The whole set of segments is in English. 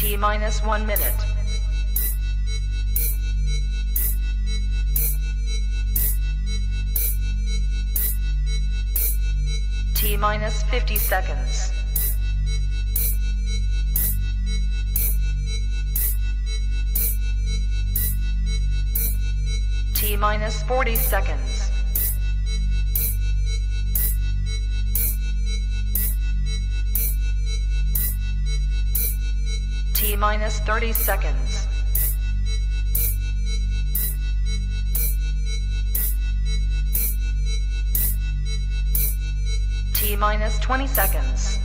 T-minus 1 minute. T-minus 50 seconds. T-minus 40 seconds. T-minus 30 seconds. T-minus 20 seconds.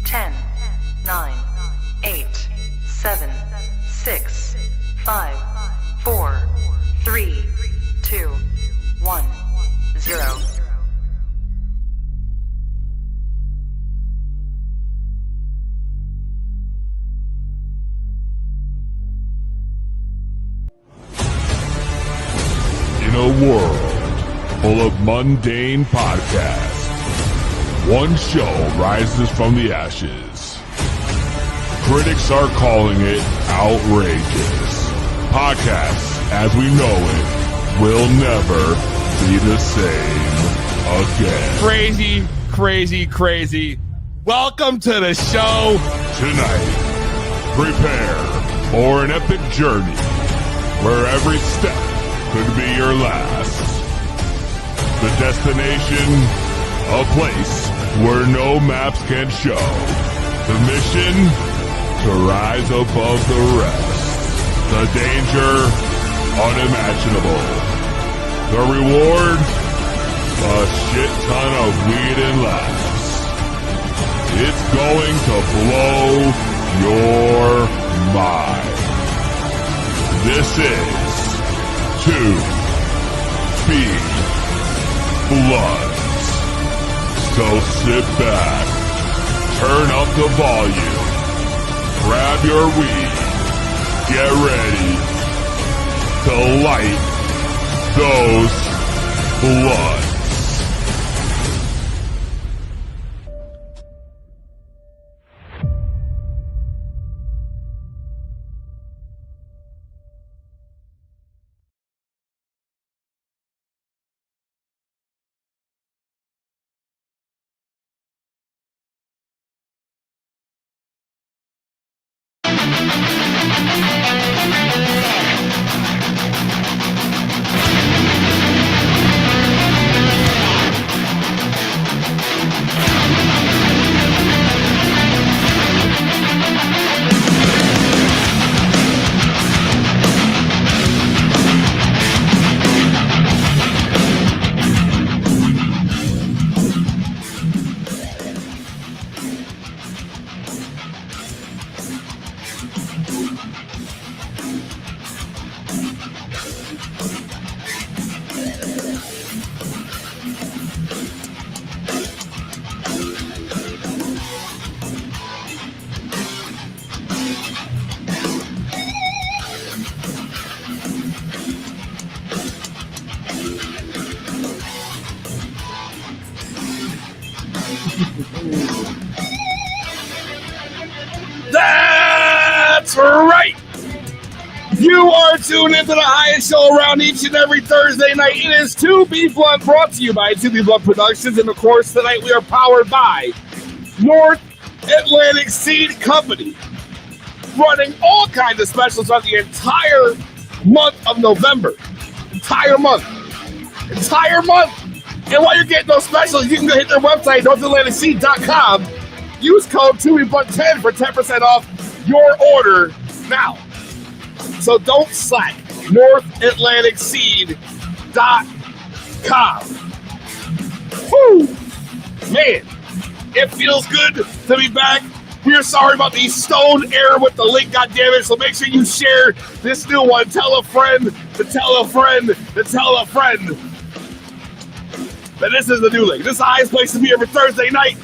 Ten, 9, 8, 7, 6, 5, 4, 3, 2, 1, 0. In a world full of mundane podcasts, one show rises from the ashes. Critics are calling it outrageous. Podcasts, as we know it, will never be the same again. Crazy, crazy, crazy. Welcome to the show. Tonight, prepare for an epic journey where every step could be your last. The destination, a place where no maps can show. The mission, to rise above the rest. The danger, unimaginable. The reward, a shit ton of weed and laughs. It's going to blow your mind. This is To Be Blood. So sit back, turn up the volume, grab your weed, get ready to light those bloods. That's right. You are tuned into the highest show around each and every Thursday night. It is To Be Blunt, brought to you by To Be Blunt Productions. And of course, tonight we are powered by North Atlantic Seed Company, running all kinds of specials on the entire month of November. Entire month. And while you're getting those specials, you can go hit their website, NorthAtlanticSeed.com. Use code 2BeBlunt10 for 10% off your order now. So don't slack. NorthAtlanticSeed.com. Woo! Man, it feels good to be back. We're sorry about the stone error with the link, goddammit. So make sure you share this new one. Tell a friend to tell a friend to tell a friend that this is the new link. This is the highest place to be every Thursday night.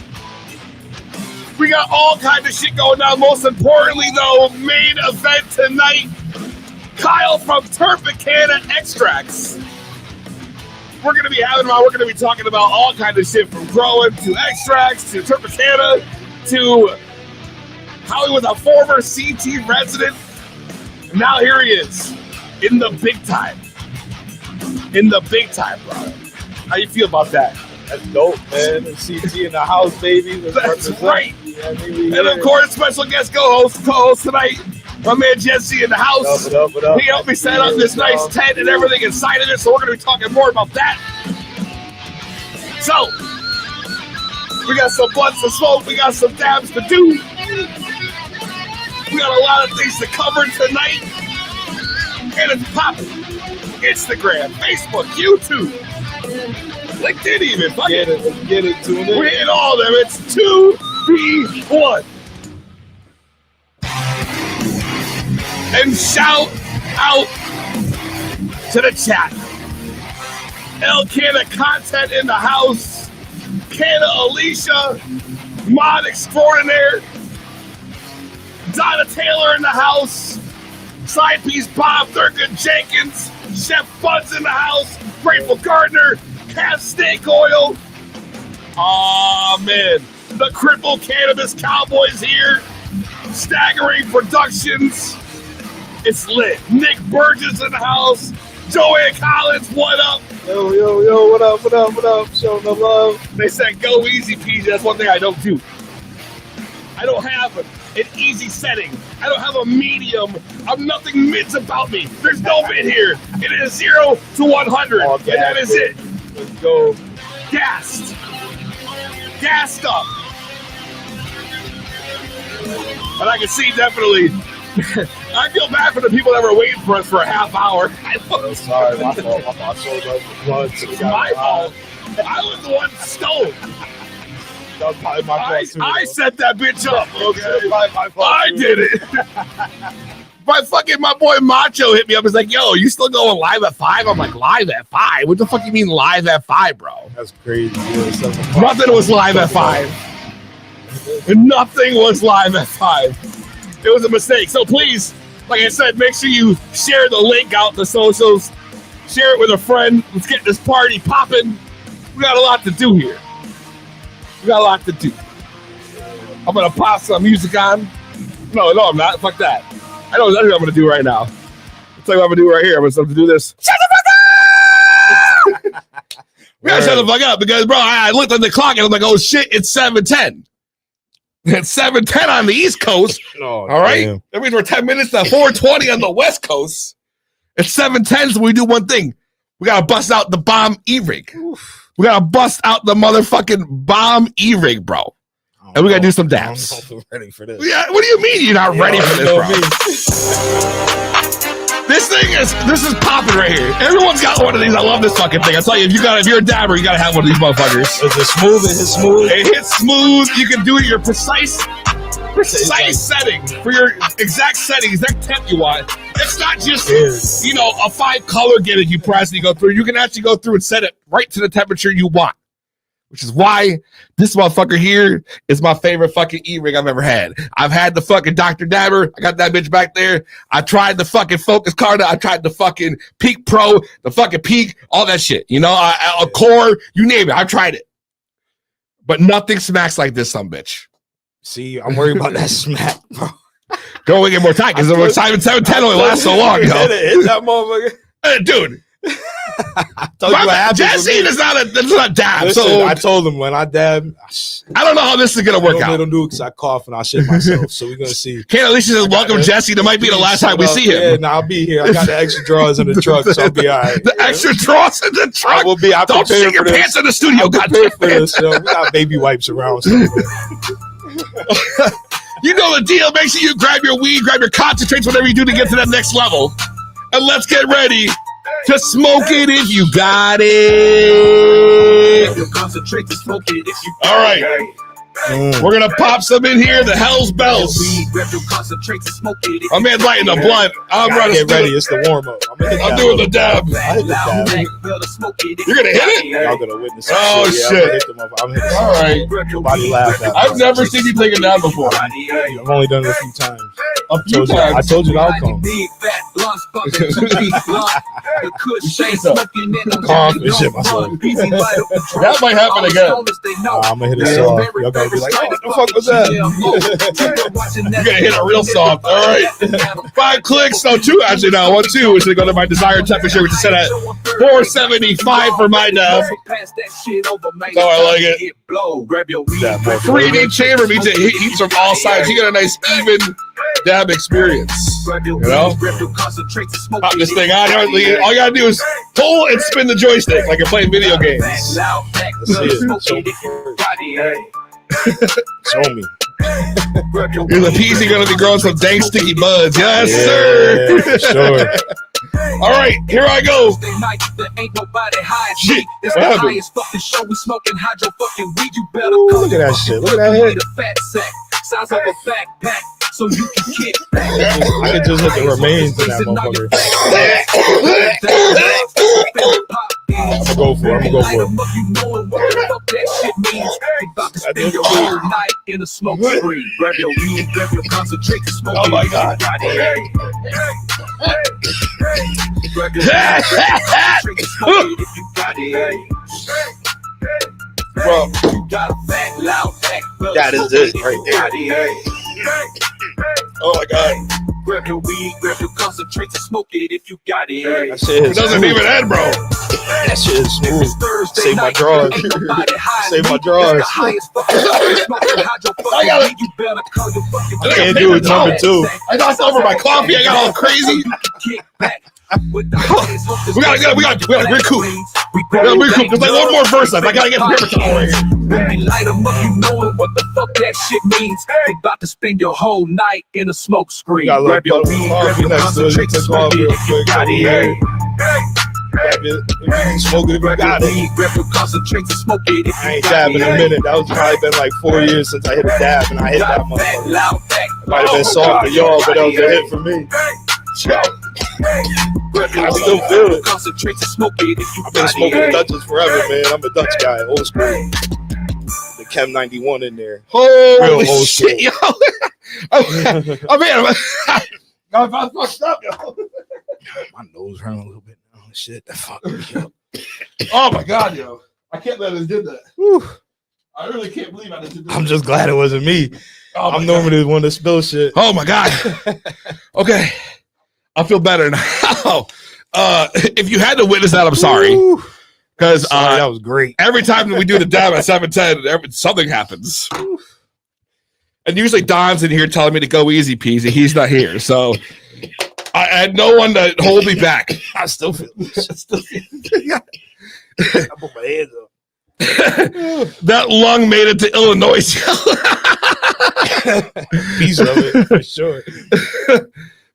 We got all kinds of shit going on. Most importantly, though, main event tonight, Kyle from Terpicana Extracts We're going to be having them on. We're going to be talking about all kinds of shit from growing to extracts to Terpicana to how he was a former CT resident. And now here he is in the big time. In the big time, bro. How you feel about that? That's dope, man. CT in the house, baby. That's right. Yeah, and of course, special guest co-host tonight, my man Jesse in the house. What up? He helped me set up this nice tent and everything inside of it, so we're going to be talking more about that. So, we got some blunts to smoke, we got some dabs to do. We got a lot of things to cover tonight. And it's popping. Instagram, Facebook, YouTube, LinkedIn even. Get it, tune in. We're hitting all of them. It's 2v1. And shout out to the chat. El Canna content in the house. Canna Alicia, mod extraordinaire. Donna Taylor in the house. Side piece Bob Thurgood Jenkins. Chef Buds in the house. Grateful Gardner. Calf Steak Oil. Aw, man. The Cripple Cannabis Cowboys here. Staggering Productions. It's lit. Nick Burgess in the house. Joanne Collins, what up? Yo, what up? Showing the love. They said go easy, PJ. That's one thing I don't do. I don't have an easy setting. I don't have a medium. I'm nothing mids about me. There's no mid here. It is 0 to 100. And that is it. Let's go. Gassed. Gassed up. And I can see definitely. I feel bad for the people that were waiting for us for a half hour. Sorry, my fault. I showed up once. It's my fault. I was the one stoned. That was probably my fault too. I set that bitch up. Okay, my fault I too. did it. My boy Macho hit me up. He's like, "Yo, you still going live at 5?" I'm like, "Live at 5? What the fuck you mean live at 5, bro?" That's crazy. Nothing was live at 5. Nothing was live at 5. It was a mistake. So please, like I said, make sure you share the link out the socials. Share it with a friend. Let's get this party popping. We got a lot to do here. We got a lot to do. I'm going to pop some music on. No, I'm not. Fuck that. I know exactly what I'm going to do right now. I'll tell you what I'm going to do right here. I'm going to do this. Shut the fuck up! We got to shut the fuck up because, bro, I looked at the clock and I'm like, oh, shit, it's 7:10. It's 7:10 on the East Coast. All right? Damn. That means we're 10 minutes to 4:20 on the West Coast. It's 7:10, so we do one thing. We got to bust out the bomb E-rig. We got to bust out the motherfucking bomb E-rig, bro. And we got to do some dabs. I don't feel ready for this. Yeah, what do you mean you're not ready for this, bro? This is popping right here. Everyone's got one of these. I love this fucking thing. I tell you, if you're a dabber, you gotta have one of these motherfuckers. Is it smooth? It hits smooth. It hits smooth. You can do it your precise setting for your exact setting, exact temp you want. It's not just a 5-color gimmick you press and you go through. You can actually go through and set it right to the temperature you want. Which is why this motherfucker here is my favorite fucking E-rig I've ever had. I've had the fucking Dr. Dabber. I got that bitch back there. I tried the fucking Focus Carta. I tried the fucking Peak Pro, the fucking Peak, all that shit. A Core, you name it. I tried it. But nothing smacks like this bitch. See, I'm worried about that smack, bro. Go and get more time because the 7:10 only lasts so long, yo. Hit that motherfucker. Dude. Jesse is not dab. Listen, so I told him when I dab, I don't know how this is gonna work out. I don't do it because I cough and I shit myself. So we're gonna see. Can't Alicia says, "Welcome, Jesse." That might be the last time we see him. Yeah, no, I'll be here. I got the extra drawers in the truck, so I'll be all right. The extra drawers in the truck. I will be. Don't shit your pants in the studio. Prepare for this. So we got baby wipes around. So. You know the deal. Make sure you grab your weed, grab your concentrates, whatever you do to get to that next level, and let's get ready to smoke it if you got it. All right. We're going to pop some in here. The Hell's Bells. My man lighting a blunt. I'm running. Get ready. It's the warm-up. I'm doing the dab. I hit the dab. You're going to hit it? Y'all going to witness it. Oh, shit. I'm hitting all right. Nobody laughed at me. I've never seen you take a dab before. I've only done it a few times. a few times. I told you the outcome. Cough and shit myself. That might happen again. I'm gonna hit it soft. Y'all gotta be like, oh, what the fuck was that? You're gonna hit it real soft. All right. 5 clicks. No, 2 actually. No, 1, 2. Which is going to my desired temperature, which is set at 475 for my dab. So I like it. 3D chamber means it heats from all sides. You get a nice even dab experience. You know? Pop this thing on. All you gotta do is pull and spin the joystick like you're playing video games. Show me. You're the peasy gonna be growing some dank sticky buds. Yes, Yeah, sir. sure. All right, here I go. Shit, what happened? Ooh, look at that shit. Look at that head. So you can get I can just hit the remains in that motherfucker. I'm gonna go for it. Oh my God. Bro, That is it right there. oh my God. Grab your weed, grab your concentrate to smoke it if you got it. That shit It is doesn't smooth. even end, bro. That shit is smooth. Save my drawers. Save my drawers. I Can't do it number 2. I knocked over my coffee. I got all crazy. We gotta recoup. We gotta recoup. There's like one more verse left. I gotta get the paper towel right here. Light 'em up, you knowing what the fuck that shit means. They about to spend your whole night in a smoke screen. Got a Grab your little weed, coffee grab your next to it. concentrate to Take smoke off it real if you quick. got it. Grab it. If you can smoke it, if you Grab got your it. weed, grab your concentrate to smoke it if I you ain't got dabbing in a it. minute. That was probably been like 4 years since I hit a dab, and I hit that motherfucker. Loud back. Might have been soft for y'all, but that was a hit for me. I still feel it. Concentrate to smoke it if you I've been got smoking it. Dutchess forever, man. I'm a Dutch guy, old school. The Chem 91 in there. Holy Real old shit, yo. Oh man, I'm fucked up, yo. My nose hurt a little bit. Oh shit, that fucked me up. Oh my God, yo. I can't believe I just did that. Whew. I really can't believe I just did that. I'm just glad it wasn't me. Oh my I'm God. normally the one to spill shit. Oh my God. Okay. I feel better now. If you had to witness that, I'm sorry. Because That was great. every time that we do the dab at 710, something happens. And usually Don's in here telling me to go easy peasy. He's not here. So I had no one to hold me back. I still feel this shit. I put my hands up. That lung made it to Illinois. Piece of it, for sure.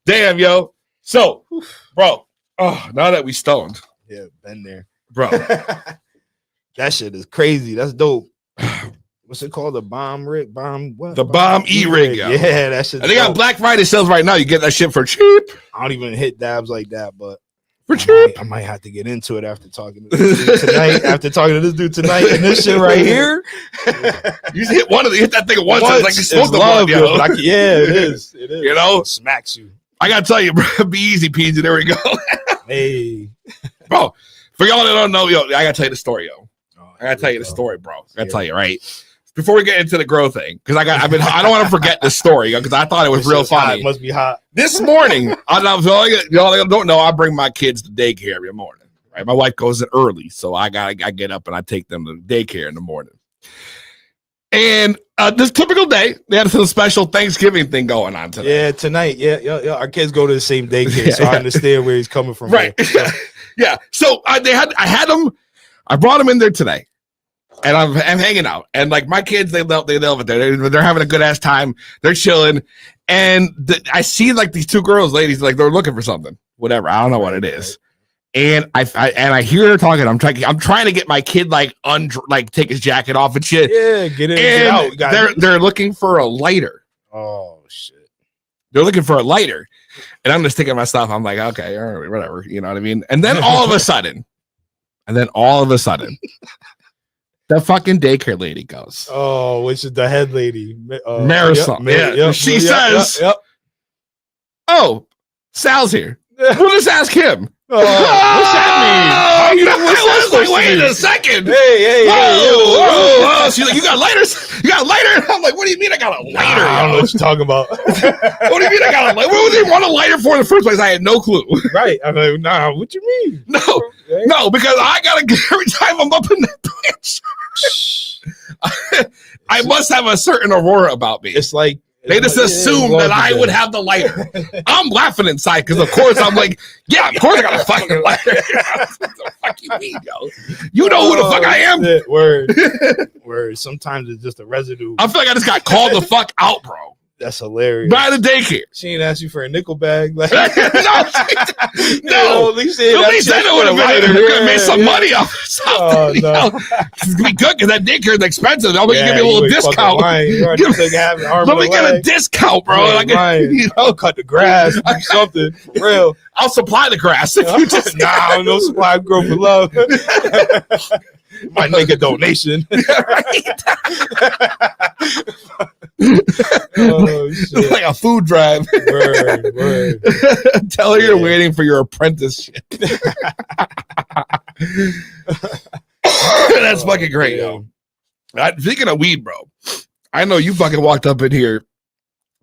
Damn, yo. So, bro, now that we stoned, Yeah, been there. bro. That shit is crazy. That's dope. What's it called? The bomb rig? Bomb what? The bomb E-rig, yo. Yeah, that shit. And they got Black Friday sales right now. You get that shit for cheap. I don't even hit dabs like that, but For cheap. I might have to get into it after talking to this dude tonight. After talking to this dude tonight, and this shit right here. You just hit that thing once. It's like you It's smoked the love, one, yo. yo, but yeah, it is. It is. You know? It smacks you. I gotta tell you, bro, be easy, peasy. There we go. Hey, Bro, for y'all that don't know, yo, I gotta tell you the story, yo. Oh, I gotta tell you the here we go. story, bro. I gotta tell you, right? Before we get into the grow thing, because I don't want to forget this story, because I thought it was This real shit's hot. funny. It must be hot. This morning, y'all don't know, I bring my kids to daycare every morning. Right, my wife goes in early, so I get up and I take them to daycare in the morning. And this typical day, they had a special Thanksgiving thing going on today. Yeah, tonight. Yeah. Our kids go to the same daycare, Yeah, so yeah. I understand where he's coming from. Right. there. Yeah. So I brought them in there today, and I'm hanging out, and like my kids, they love it there. They're having a good ass time. They're chilling, and I see like these two ladies, like they're looking for something, whatever. I don't know what it is. And I hear her talking. I'm trying to get my kid like take his jacket off and shit. Yeah, get in, get out. And You gotta- they're looking for a lighter. Oh shit. They're looking for a lighter. And I'm just thinking to myself, I'm like, okay, all right, whatever. You know what I mean? And then all of a sudden, the fucking daycare lady goes. Oh, which is the head lady, Marisol. Yep, Yeah. She says, Yep. Oh, Sal's here. We'll just ask him. What's that mean? Wait a second. Hey. Whoa. She's like, you got lighters? You got a lighter? I'm like, what do you mean I got a lighter? I don't know what you're talking about. What do you mean I got a lighter? What would they want a lighter for in the first place? I had no clue. Right. I'm like, nah, what you mean? No, because I gotta every time I'm up in that bitch. I must have a certain aurora about me. It's like they just assume that I would have the lighter. I'm laughing inside because, of course, I'm like, yeah, of course I got a fucking lighter. What the fuck you mean, yo? You know who the fuck I am? Word. Sometimes it's just a residue. I feel like I just got called the fuck out, bro. That's hilarious. By the daycare. She ain't asked you for a nickel bag. Like, no. At least it would have been. We could have made some money off something. No. It's gonna be good because that daycare is expensive. I'll give me a little discount. Let me get a discount, bro. I'll cut the grass, do something for real. I'll supply the grass if you just no supply grow for love. Might make a donation. Oh, shit. Like a food drive. Word. Tell her you're waiting for your apprenticeship. That's fucking great, yo. Speaking of weed, bro, I know you fucking walked up in here.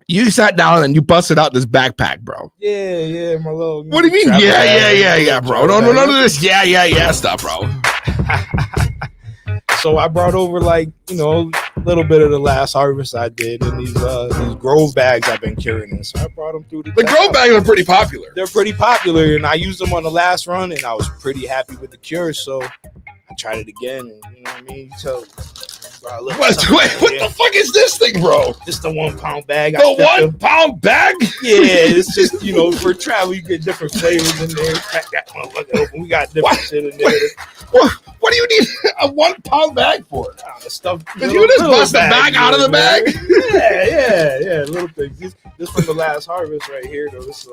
You sat down and you busted out this backpack, bro. Yeah, my little. What do you mean? Yeah, bro. No, none of this. Yeah, stuff, bro. So I brought over a little bit of the last harvest I did in these grove bags I've been carrying. So I brought them through the grove bags are pretty popular. They're pretty popular, and I used them on the last run, and I was pretty happy with the cure. So I tried it again, and you know what I mean. So wait, what the fuck is this thing, bro? It's the 1 pound bag. The 1 pound bag? Yeah, it's just for travel you get different flavors in there. Crack that motherfucker open. We got different shit in there. What do you need a 1 pound bag for? The stuff. Did you just bust the bag out of the bag? Yeah, little things. This from the last harvest right here, though. This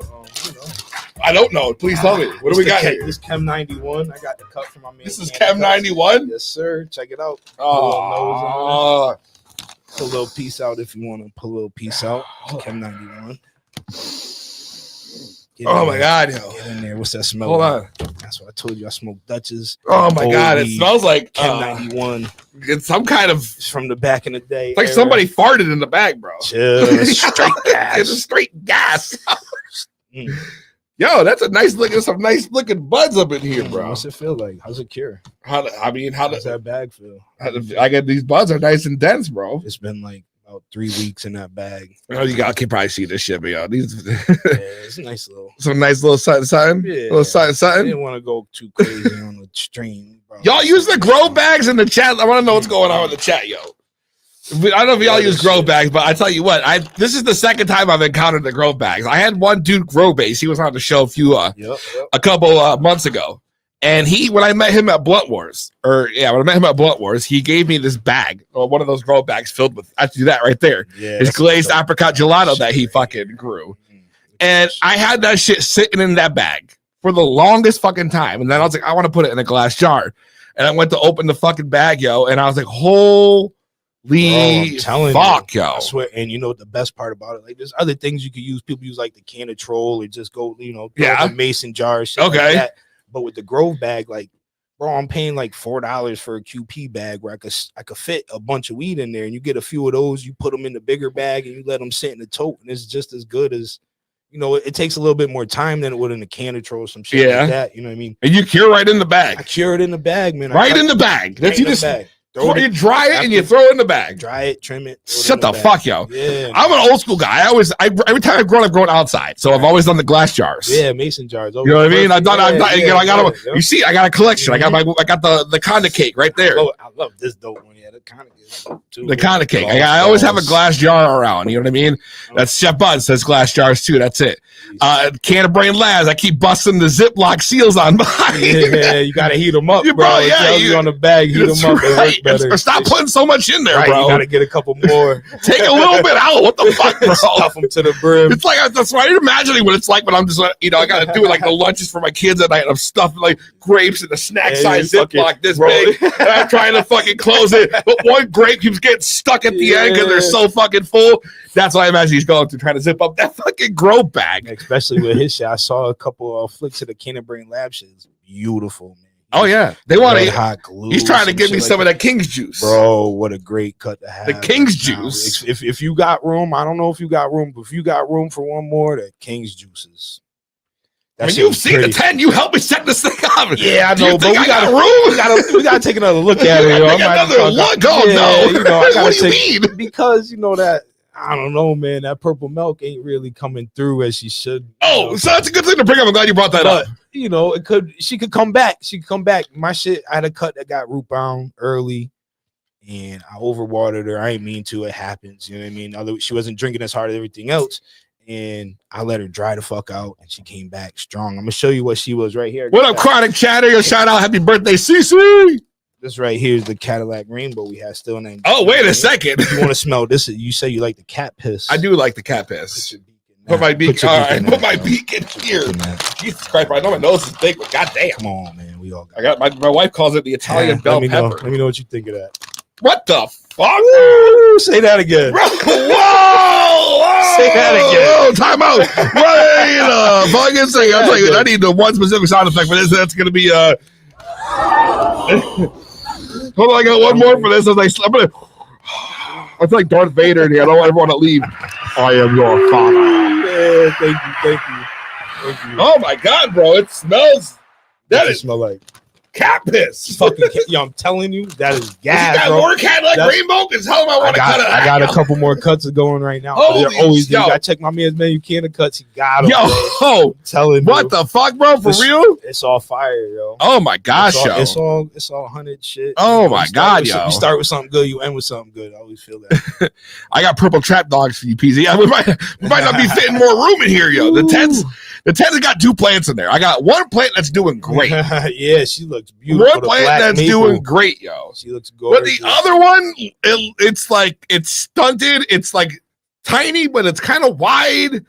I don't know. Please tell me. What do we got here? This Chem 91. I got the cut from my man. This is Chem 91? Yes, sir. Check it out. Oh. Put a little piece out if you want to put a little piece out. Chem 91. My God, yo. Get in there. What's that smell? Hold on. That's what I told you. I smoked Dutch's. Oh, my God. It smells like Chem 91. It's some kind of. It's from the back in the day. It's like somebody farted in the bag, bro. Just straight gas. It's a straight gas. Yo, that's a nice looking, some nice looking buds up in here, bro. What's it feel like? How's it cure? How does that bag feel? I get these buds are nice and dense, bro. It's been like about 3 weeks in that bag. Oh, you can probably see this shit, but yo, these it's a nice little, some nice little something. Yeah, little something. I didn't want to go too crazy on the stream, bro. Y'all use the grow bags in the chat. I want to know what's going on with the chat, yo. I don't know if y'all use grow bags, but I tell you what, this is the second time I've encountered the grow bags. I had one dude grow base. He was on the show a couple months ago, and when I met him at Blunt Wars, he gave me this bag, or one of those grow bags filled with actually that right there, his glazed apricot gelato that he fucking grew, and I had that shit sitting in that bag for the longest fucking time, and then I was like, I want to put it in a glass jar, and I went to open the fucking bag, yo, and I was like, fuck, yo. I swear, and you know the best part about it, like there's other things you could use. People use like the Canatrol or just go, the mason jar, shit like that. But with the grove bag, like, bro, I'm paying like $4 for a QP bag where I could fit a bunch of weed in there, and you get a few of those, you put them in the bigger bag, and you let them sit in the tote, and it's just as good as. It takes a little bit more time than it would in a Canatrol or some shit like that. You know what I mean? And you cure right in the bag. I cure it in the bag, man. Right in the bag. That's you just. Bag. You dry it and you throw it in the bag. Dry it, trim it. Shut the fuck, yo. Yeah, I'm an old school guy. Every time I've grown outside. So I've always done the glass jars. Yeah, mason jars. You know what I mean? I got you see, I got a collection. I got the Conda cake right there. I love this dope one. Yeah, the Conda cake too. The Conda cake. I always have a glass jar around. You know what I mean? That's Chef Bud says glass jars too. That's it. Can of Brain Labs. I keep busting the Ziploc seals on mine. Yeah, you gotta heat them up, bro. Yeah, you on the bag, heat them up. Right. Or stop putting so much in there, bro. You gotta get a couple more. Take a little bit out. What the fuck, bro? Stuff them to the brim. It's like that's why I'm imagining what it's like when I'm just, I gotta do like the lunches for my kids at night. And I'm stuffing like grapes in a snack size Ziploc this big, and I'm trying to fucking close it, but one grape keeps getting stuck at the end because they're so fucking full. That's why I imagine he's going to try to zip up that fucking grow bag. Especially with his shit. I saw a couple flicks of the Cannon Brain Lab shit. It's beautiful, man. Oh yeah, they want to hot glue. He's trying to give me some of that King's juice, bro. What a great cut to have. The King's juice. If you got room, I don't know if you got room, but if you got room for one more, the King's juices. I mean, you've seen the 10. You helped me set this thing up. Yeah, I know, but we got room. We gotta take another look at it. Another look. Oh no! What do you mean? Because that. I don't know, man. That purple milk ain't really coming through as she should. Oh, so that's a good thing to bring up. I'm glad you brought that up. She could come back. She could come back. My shit, I had a cut that got root bound early, and I overwatered her. I ain't mean to. It happens. You know what I mean? Although she wasn't drinking as hard as everything else, and I let her dry the fuck out, and she came back strong. I'm gonna show you what she was right here. What up, Chronic Chatter? Your shout out. Happy birthday, Cece. This right here is the Cadillac Rainbow we have still named. Oh, wait a second. If you want to smell this, you say you like the cat piss. I do like the cat piss. Put my beak. All right, put my beak in here. Jesus Christ, I know my nose is big, but goddamn. Come on, man. We all got. I got my wife calls it the Italian bell pepper. Let me know what you think of that. What the fuck? Woo, say that again. Bro, whoa! Say that again. Whoa, time out. Wait a fucking second. I'm telling you, I need the one specific sound effect for this. That's gonna be Hold on, I got one more for this. I feel like Darth Vader here. I don't want everyone to leave. I am your father. Yeah, thank you. Oh my god, bro! It smells. That is smell like cat piss. Fucking I'm telling you, that is gas, got bro. More Cadillac Rainbow? Because hell, I want to cut it. I got a couple more cuts going right now. Holy always do. I check my man's menu can of cuts. He got them. Yo, telling what the fuck, bro? For real? It's all fire, yo. Oh my gosh, yo. It's all 100 shit. Oh my god, yo. You start with something good, you end with something good. I always feel that. I got purple trap dogs for you, PZ. Yeah, we might not be fitting more room in here, yo. The tents has got 2 plants in there. I got one plant that's doing great. Yeah, she looks beautiful. One plant that's doing great, yo. She looks gorgeous. But the other one, it's like it's stunted. It's like tiny, but it's kind of wide.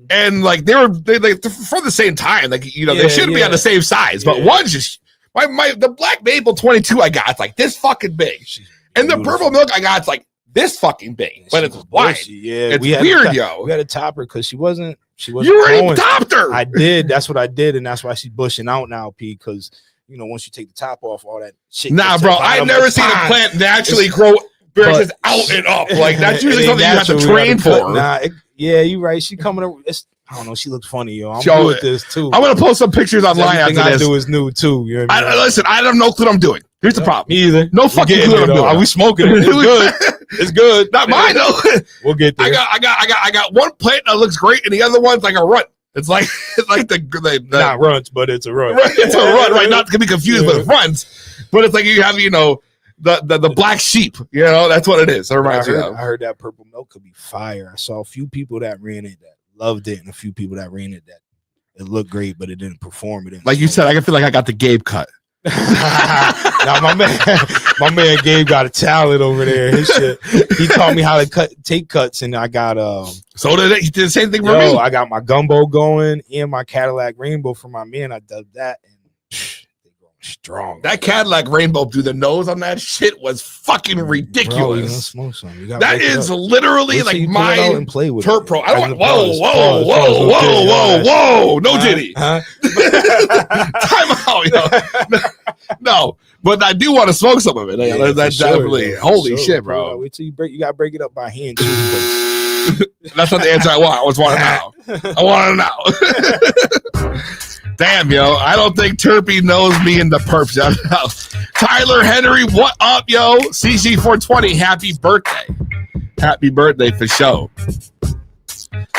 And like they're for the same time. Like they shouldn't be on the same size. But one's just the black maple 22 I got. It's like this fucking big, and the purple milk I got. It's like this fucking big, but it's wide. Yeah, it's weird, yo. We had to top her because she wasn't. You already topped her. I did. That's what I did, and that's why she's bushing out now, P. Because once you take the top off, all that shit. Nah, bro, I've never seen a plant naturally grow branches out and up. Like that's usually something you have to train for. Nah, you're right. She coming. I don't know. She looks funny, yo. I'm new with this too. I'm gonna post some pictures online after this. Everything I do is new too. You know what I mean? Listen, I don't know what I'm doing. Here's the problem. Me either. No fucking clue what I'm doing. Are we smoking it? It's good. It's good. Not mine though. We'll get there. I got one plant that looks great, and the other one's like a runt. It's like the not runts, but it's a run. It's a run, right? Not to be confused with runs, but it's like you have the black sheep. That's what it is. It reminds me of. I heard that purple milk could be fire. I saw a few people that ran it that loved it, and a few people that ran it that it looked great, but it didn't perform. Like you said, I feel like I got the Gabe cut. Now my man Gabe got a talent over there. His shit. He taught me how to take cuts, and I got So he did the same thing for me. I got my gumbo going and my Cadillac Rainbow for my man. I dubbed that, and they going strong. That Cadillac Rainbow through the nose on that shit was fucking ridiculous. Bro, you gonna smoke some. That is literally like my Turp Pro. I don't want. Whoa! No Diddy. Time out, yo. No, but I do want to smoke some of it. That's definitely holy shit, bro. Wait till you gotta break it up by hand. That's not the answer I want. I just want to know. I want to know. Damn, yo. I don't think Terpy knows me in the perps. Tyler Henry, what up, yo? CC420, happy birthday. Happy birthday for show.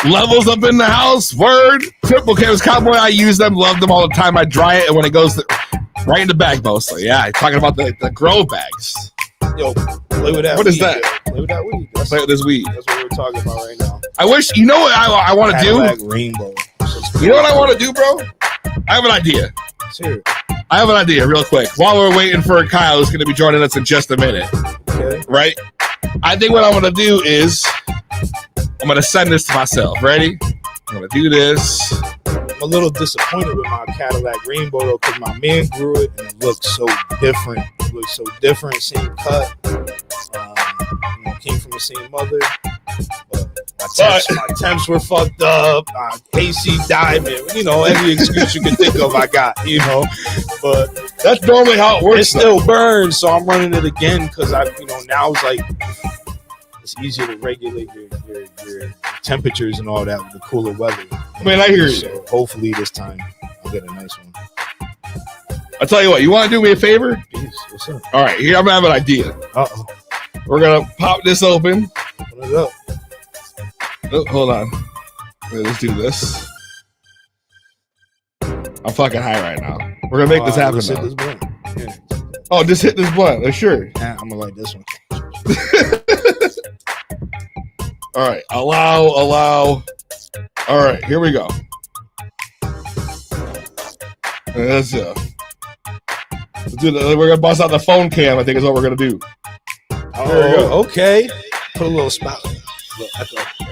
Levels up in the house. Word. Triple K's Cowboy, I use them. Love them all the time. I dry it, and when it goes right in the bag mostly. Yeah, talking about the grow bags. Yo, play with that. What is that? Play with that weed. Play with this weed. That's what we're talking about right now. I wish, you know what I want to do? Rainbow. You know what I want to do, bro? I have an idea. Sure. I have an idea real quick. While we're waiting for Kyle, who's going to be joining us in just a minute. Okay. Right? I think what I'm going to do is I'm going to send this to myself. Ready? I'm going to do this. I'm a little disappointed with my Cadillac Rainbow, though, because my man grew it, and it looks so different. It looks so different, same cut. Came from the same mother. But my temps were fucked up. AC diamond, every excuse you can think of, I got, But that's normally how it works. It still burns, so I'm running it again because now it's like it's easier to regulate your temperatures and all that with the cooler weather. Man, I hear you. So hopefully this time I'll get a nice one. I'll tell you what. You want to do me a favor? Jeez, what's up? All right, here I'm gonna have an idea. Uh-oh. We're gonna pop this open. Open it up. Oh, hold on. Let's do this. I'm fucking high right now. We're gonna make this happen. Let's hit this blunt. Yeah. Oh, just hit this blunt. Sure. Nah, I'm gonna like this one. All right. Allow. All right. Here we go. Let's do we're gonna bust out the phone cam. I think is what we're gonna do. Oh, okay. Put a little spotlight. Look,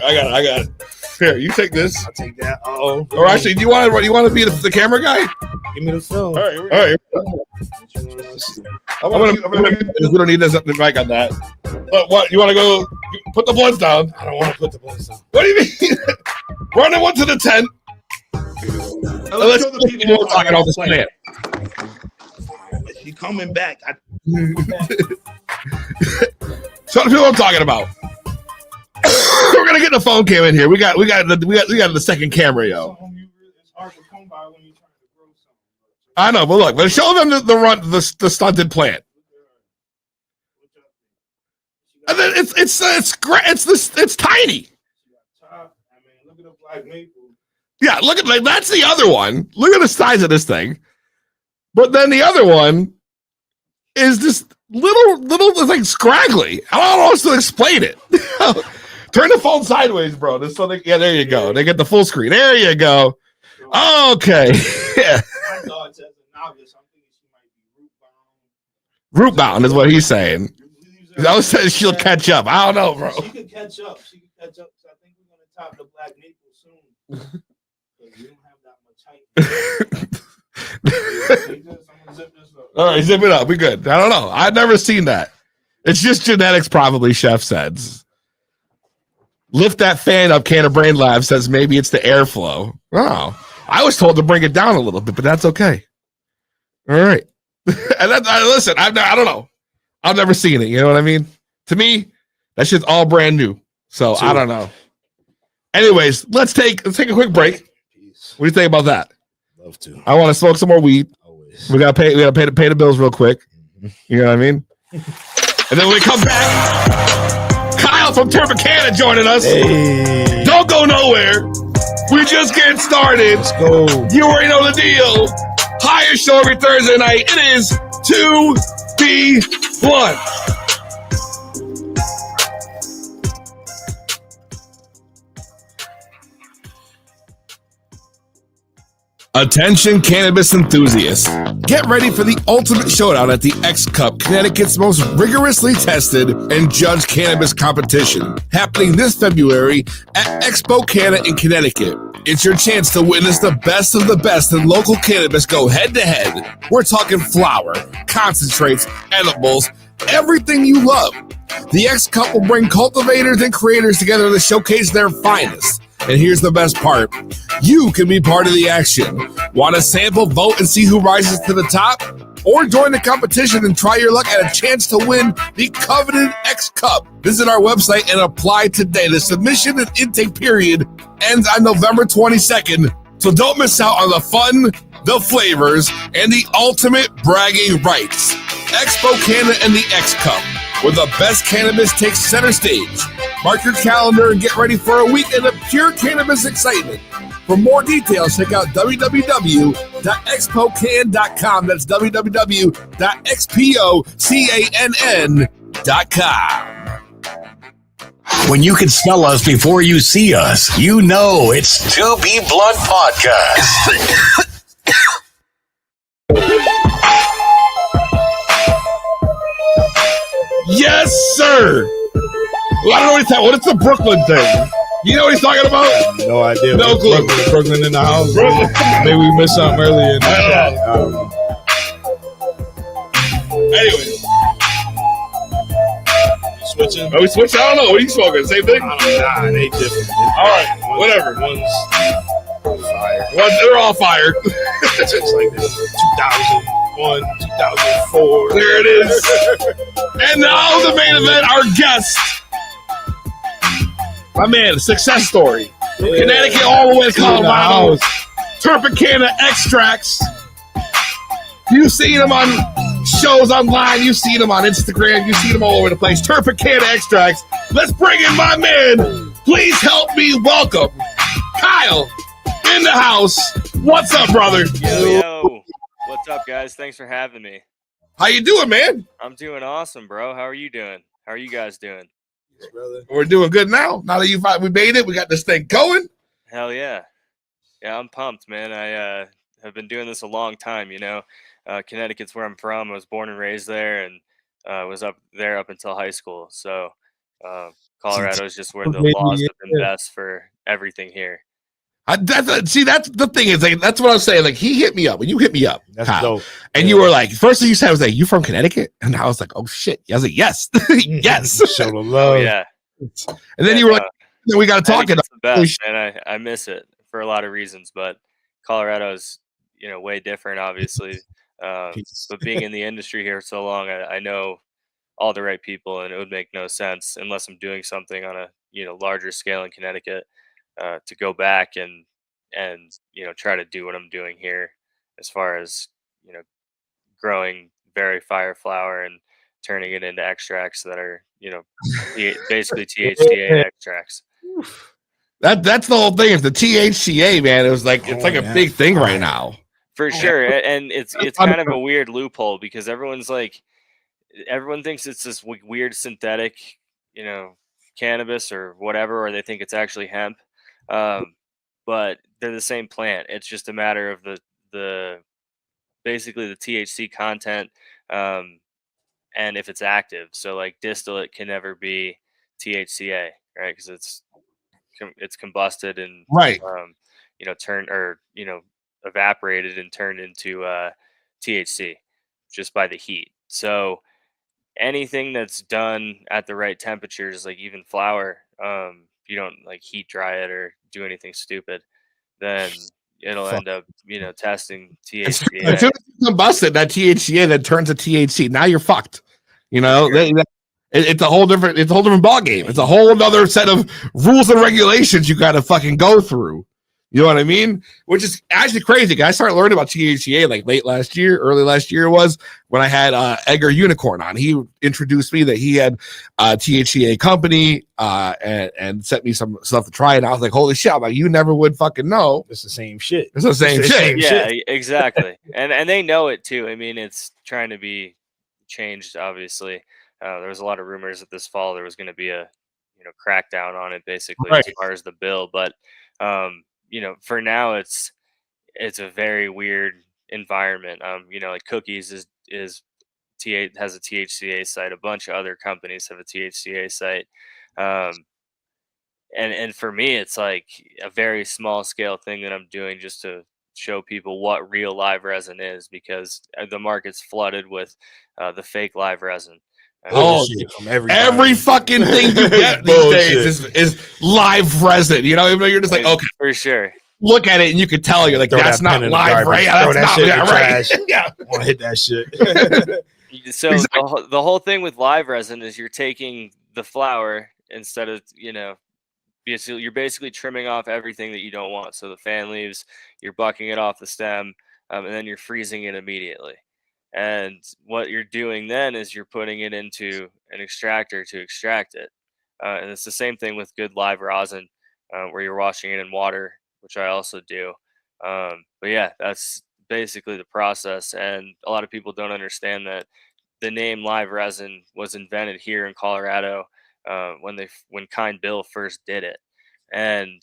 I got it. Here, you take this. I'll take that. Oh. Or actually, do you want to be the camera guy? Give me the film. All right. I'm gonna we don't need this mic on that. But what you want to go? Put the blunts down. I don't want to put the blunts down. What do you mean? Run one to the tent. Let's show the people we're talking about this plan. You coming back? So the people I'm talking about. We're gonna get the phone cam in here. We got the second camera, yo. I know, but look, show them the stunted plant. And then it's tiny. Yeah, look at that's the other one. Look at the size of this thing. But then the other one is just little like scraggly. I don't know how else to explain it. Turn the phone sideways, bro. Yeah, there you go. They get the full screen. There you go. Okay. Yeah. Root bound is what he's saying. I was saying she'll catch up. I don't know, bro. She could catch up. So I think we're gonna top the black maple soon. We don't have that much height. All right, zip it up. We good. I don't know. I've never seen that. It's just genetics, probably. Chef says. Lift that fan up. Can of Brain Lab says maybe it's the airflow. Oh, I was told to bring it down a little bit, but that's okay. All right. And listen, I don't know. I've never seen it. You know what I mean? To me, that shit's all brand new. So I don't know. Anyways, let's take a quick break. What do you think about that? Love to. I want to smoke some more weed. Always. We gotta pay the bills real quick. You know what I mean? And then when we come back, Kyle from Terpicana joining us. Hey. Don't go nowhere. We just getting started. Let's go. You already know the deal. Higher show every Thursday night. It is 2B1. Attention cannabis enthusiasts. Get ready for the ultimate showdown at the XCup, Connecticut's most rigorously tested and judged cannabis competition, happening this February at XCup in Connecticut. It's your chance to witness the best of the best in local cannabis go head-to-head. We're talking flower, concentrates, edibles, everything you love. The XCup will bring cultivators and creators together to showcase their finest. And here's the best part. You can be part of the action. Want to sample, vote, and see who rises to the top? Or join the competition and try your luck at a chance to win the coveted XCup. Visit our website and apply today. The submission and intake period ends on November 22nd. So don't miss out on the fun, the flavors, and the ultimate bragging rights. Expocana and the XCup, where the best cannabis takes center stage. Mark your calendar and get ready for a weekend of pure cannabis excitement. For more details, check out www.expocan.com. That's www.expocann.com. When you can smell us before you see us, you know it's 2B Blunt Podcast. Yes, sir. Well, I don't know what he's talking. What is the Brooklyn thing? You know what he's talking about? No idea. No clue. Brooklyn in the house. Brooklyn. Maybe we missed something earlier in the chat. Anyway. Switching? Are we switching? I don't know. What are you smoking? Same thing? Nah, they different. All right. Whatever. One's fire. They're all fired. It's like this. 2001, 2004. There it is. And now the main event, our guest. My man, success story. Connecticut all the way to Colorado. Terpicana extracts. You've seen them on shows online. You've seen them on Instagram. You've seen them all over the place. Terpicana extracts. Let's bring in my man. Please help me welcome Kyle in the house. What's up, brother? Yo. What's up, guys? Thanks for having me. How you doing, man? I'm doing awesome, bro. How are you doing? How are you guys doing? We're doing good now. Now that we made it, we got this thing going. Hell yeah. Yeah, I'm pumped, man. I have been doing this a long time, you know. Connecticut's where I'm from. I was born and raised there and was up there up until high school. So Colorado is just where the laws have been best for everything here. That's the thing is like that's what I was saying. Like he hit me up when you hit me up, That's Kyle, dope. and you were like, first thing you said was like, "You from Connecticut?" And I was like, "Oh shit!" I was like, "Yes, yes." Show the love. Oh, yeah. And then you were like, "We got to talk." It's the best, and I miss it for a lot of reasons, but Colorado is way different, obviously. But being in the industry here so long, I know all the right people, and it would make no sense unless I'm doing something on a larger scale in Connecticut to go back and try to do what I'm doing here as far as growing very fire flower and turning it into extracts that are basically THCA extracts. That's the whole thing. It's the THCA, man. It was like it's like a big thing right now. For sure, and it's kind of a weird loophole because everyone thinks it's this weird synthetic, cannabis or whatever, or they think it's actually hemp. But they're the same plant. It's just a matter of the basically the THC content, and if it's active. So like distillate can never be THCA, right? Because it's combusted and Right. Evaporated and turned into THC just by the heat. So anything that's done at the right temperatures, like even flour, you don't like heat dry it or do anything stupid, then it'll end up testing THCA. As soon as you combust it, that THCA that turns to THC. Now you're fucked. It's a whole different ball game. It's a whole other set of rules and regulations you got to fucking go through. You know what I mean? Which is actually crazy. I started learning about THCA like early last year was when I had Edgar Unicorn on. He introduced me that he had a THCA company and sent me some stuff to try. And I was like, holy shit. I'm like, you never would fucking know. It's the same shit. It's the same shit. Yeah, exactly. and they know it too. I mean, it's trying to be changed, obviously. There was a lot of rumors that this fall there was going to be a crackdown on it, basically, right, as far as the bill. But for now it's a very weird environment. Like Cookies has a THCA site. A bunch of other companies have a THCA site. And for me, it's like a very small scale thing that I'm doing just to show people what real live resin is, because the market's flooded with the fake live resin. Every fucking thing you get these days is live resin. Even though you're just like, okay, for sure. Look at it and you can tell you're like, that's not live, right? Throw that shit in the right. trash. Yeah, I want to hit that shit. So exactly. The whole thing with live resin is you're taking the flower instead of you're basically trimming off everything that you don't want. So the fan leaves, you're bucking it off the stem, and then you're freezing it immediately. And what you're doing then is you're putting it into an extractor to extract it. And it's the same thing with good live rosin, where you're washing it in water, which I also do. But yeah, that's basically the process. And a lot of people don't understand that the name live resin was invented here in Colorado when Kind Bill first did it. And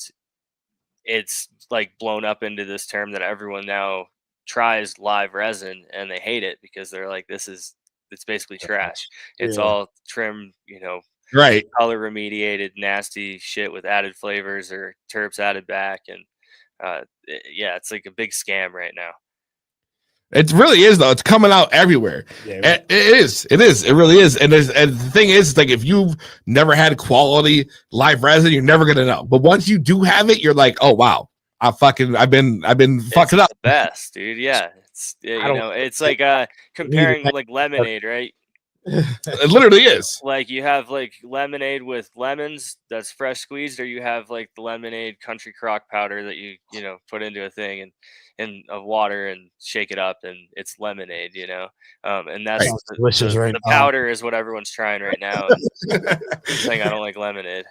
it's like blown up into this term that everyone now tries live resin and they hate it because they're like, this is it's basically trash. It's all trim, you know, right, color remediated, nasty shit with added flavors or terps added back, and it's like a big scam right now. It really is though. It's coming out everywhere. Yeah, it is. It really is. And the thing is, like, if you've never had quality live resin, you're never gonna know. But once you do have it, you're like, oh wow, I've been fucking up. The best, dude. Yeah, it's it's like comparing like lemonade, right? It literally is. Like you have like lemonade with lemons that's fresh squeezed, or you have like the lemonade country crock powder that you put into a thing and of water and shake it up, and it's lemonade, and that's delicious. The powder is what everyone's trying right now. Saying I don't like lemonade.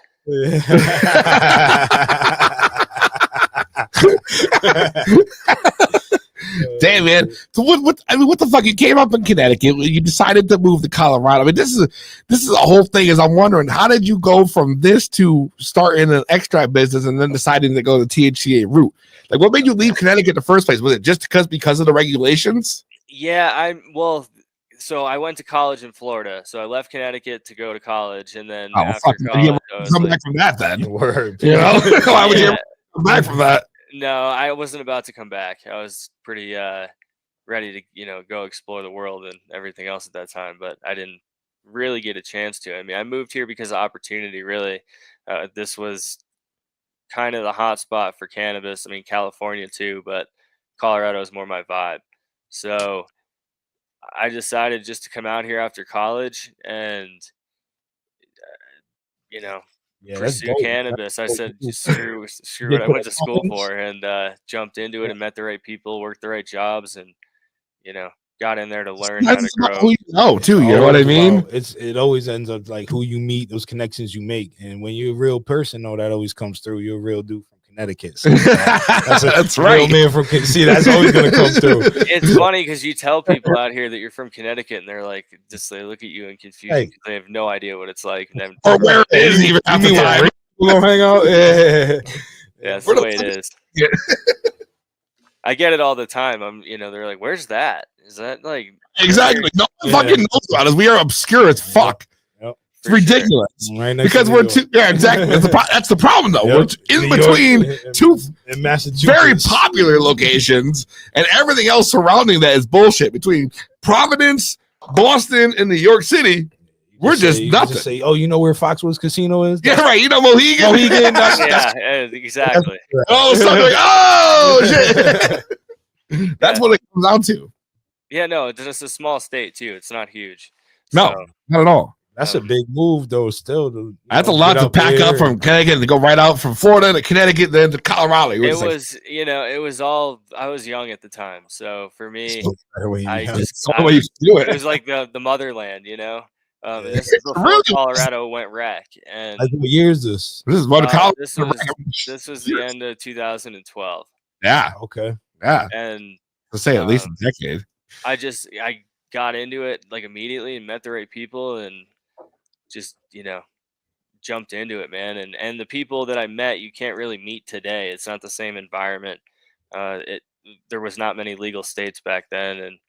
Damn, man. So what the fuck? You came up in Connecticut. You decided to move to Colorado. I mean, this is a whole thing. Is I'm wondering, how did you go from this to starting an extract business and then deciding to go the THCA route? Like, what made you leave Connecticut in the first place? Was it just because of the regulations? Yeah, so I went to college in Florida. So I left Connecticut to go to college, and then after college, come back from that then. Why would you come back from that? No, I wasn't about to come back. I was pretty ready to go explore the world and everything else at that time, but I didn't really get a chance to. I mean, I moved here because of opportunity. Really, this was kind of the hot spot for cannabis. I mean, California too, but Colorado is more my vibe. So I decided just to come out here after college and pursue cannabis. I said, just screw what I went to school for, and jumped into it and met the right people, worked the right jobs, and got in there to learn how to grow. Too. You know what I mean? It always ends up like who you meet, those connections you make, and when you're a real person, that always comes through. You're a real dude from Connecticut. So, that's right. Man from that's always gonna come through. It's funny because you tell people out here that you're from Connecticcut, and they're like, they look at you in confusion because they have no idea what it's like. And or where it is even half the time. We're gonna hang out. Yeah, that's the way it is. Yeah. I get it all the time. They're like, "Where's that? Is that like exactly?" No one fucking knows about us. We are obscure as fuck. It's ridiculous. Sure. Right because we're too. Yeah, exactly. That's the problem, though. We're in between two very popular locations, and everything else surrounding that is bullshit. Between Providence, Boston, and New York City, we're just nothing. Just say, oh, you know where Foxwoods Casino is? Yeah, right. You know Mohegan. Exactly. Oh, something like, oh shit. That's what it comes down to. Yeah, no, it's just a small state too. It's not huge. No, not at all. That's a big move, though. Still, that's a lot to pack up from Connecticut to go right out from Florida to Connecticut, then to Colorado. It was all. I was young at the time, so for me, it was like the motherland, This is before Colorado went rec, and what year is this? This is what this was the end of 2012. Yeah. Okay. Yeah. And let's say at least a decade. I got into it like immediately and met the right people and just jumped into it, man. And the people that I met, you can't really meet today. It's not the same environment. There was not many legal states back then, and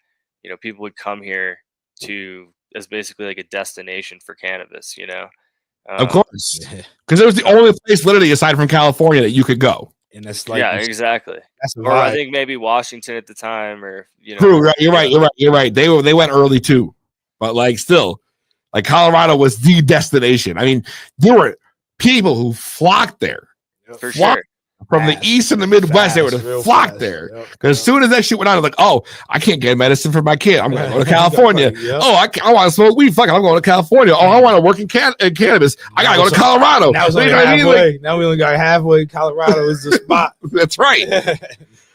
people would come here as basically like a destination for cannabis. Of course, because it was the only place literally aside from California that you could go. And that's like exactly. Or I think maybe Washington at the time, or True, right? You're right. They went early too, but like still, like Colorado was the destination. I mean, there were people who flocked there. For sure. From the East and the Midwest, they would have flocked there. Because as soon as that shit went out, I'm like, oh, I can't get medicine for my kid. I'm going to go to California. Oh, I want to smoke weed. Fuck it, I'm going to California. Oh, I want to work in cannabis. I got to go to Colorado. Now it's only halfway. Now we only got halfway. Colorado is the spot. That's right.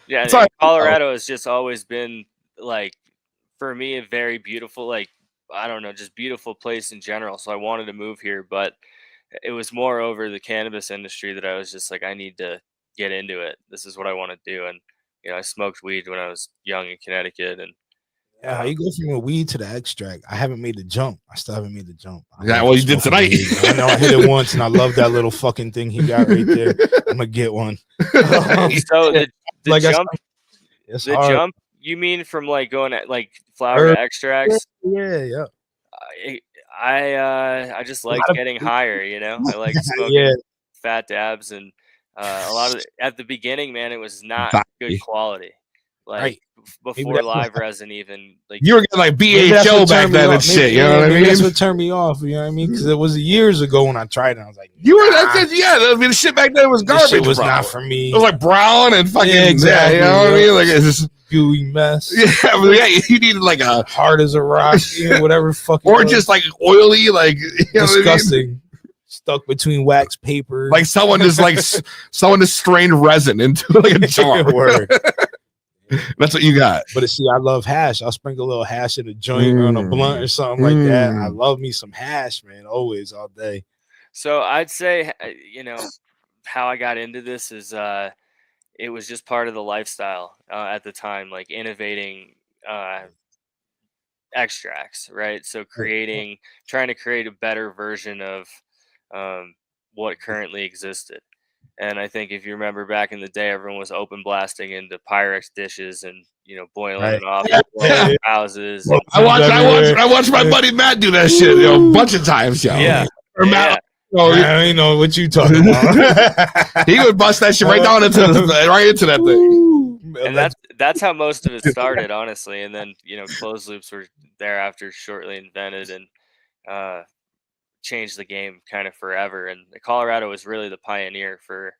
Yeah, Colorado has just always been, like, for me, a very beautiful, like, I don't know, just beautiful place in general. So I wanted to move here, but it was more over the cannabis industry that I was just like, I need to get into it. This is what I want to do. And I smoked weed when I was young in Connecticut, and how you go from a weed to the extract. I haven't made the jump. I still haven't made the jump. Yeah, well, you did tonight. I know I hit it once, and I love that little fucking thing he got right there. I'm gonna get one. So the jump, You mean from like going at like flower to extracts? Yeah. I just like getting higher, you know. I like smoking fat dabs, and a lot of at the beginning, man, it was not good quality. Like before live resin, even like you were getting like BHO back then and shit. You know what I mean? That's what turned me off. You know what I mean? Because it was years ago when I tried it. I was like, you were I mean, the shit back then was garbage. It was not for me. It was like brown and fucking exactly. You know what I mean? Like it's just gooey mess. Yeah, you needed like a hard as a rock, whatever fucking, or just like oily, like disgusting. I mean? Stuck between wax paper, like someone just strained resin into like a jar. That's what you got. But see, I love hash. I'll sprinkle a little hash in a joint or on a blunt or something like that. I love me some hash, man, always, all day. So I'd say, you know, how I got into this is it was just part of the lifestyle at the time, like innovating extracts, right? So trying to create a better version of what currently existed. And I think if you remember back in the day, everyone was open blasting into Pyrex dishes and, you know, boiling it off houses. I watched my buddy Matt do that shit, a bunch of times, yo. Yeah. Or Matt, I don't know what you talking about. He would bust that shit right into that thing. And that's how most of it started, honestly. And then, you know, closed loops were thereafter shortly invented and changed the game kind of forever. And Colorado was really the pioneer for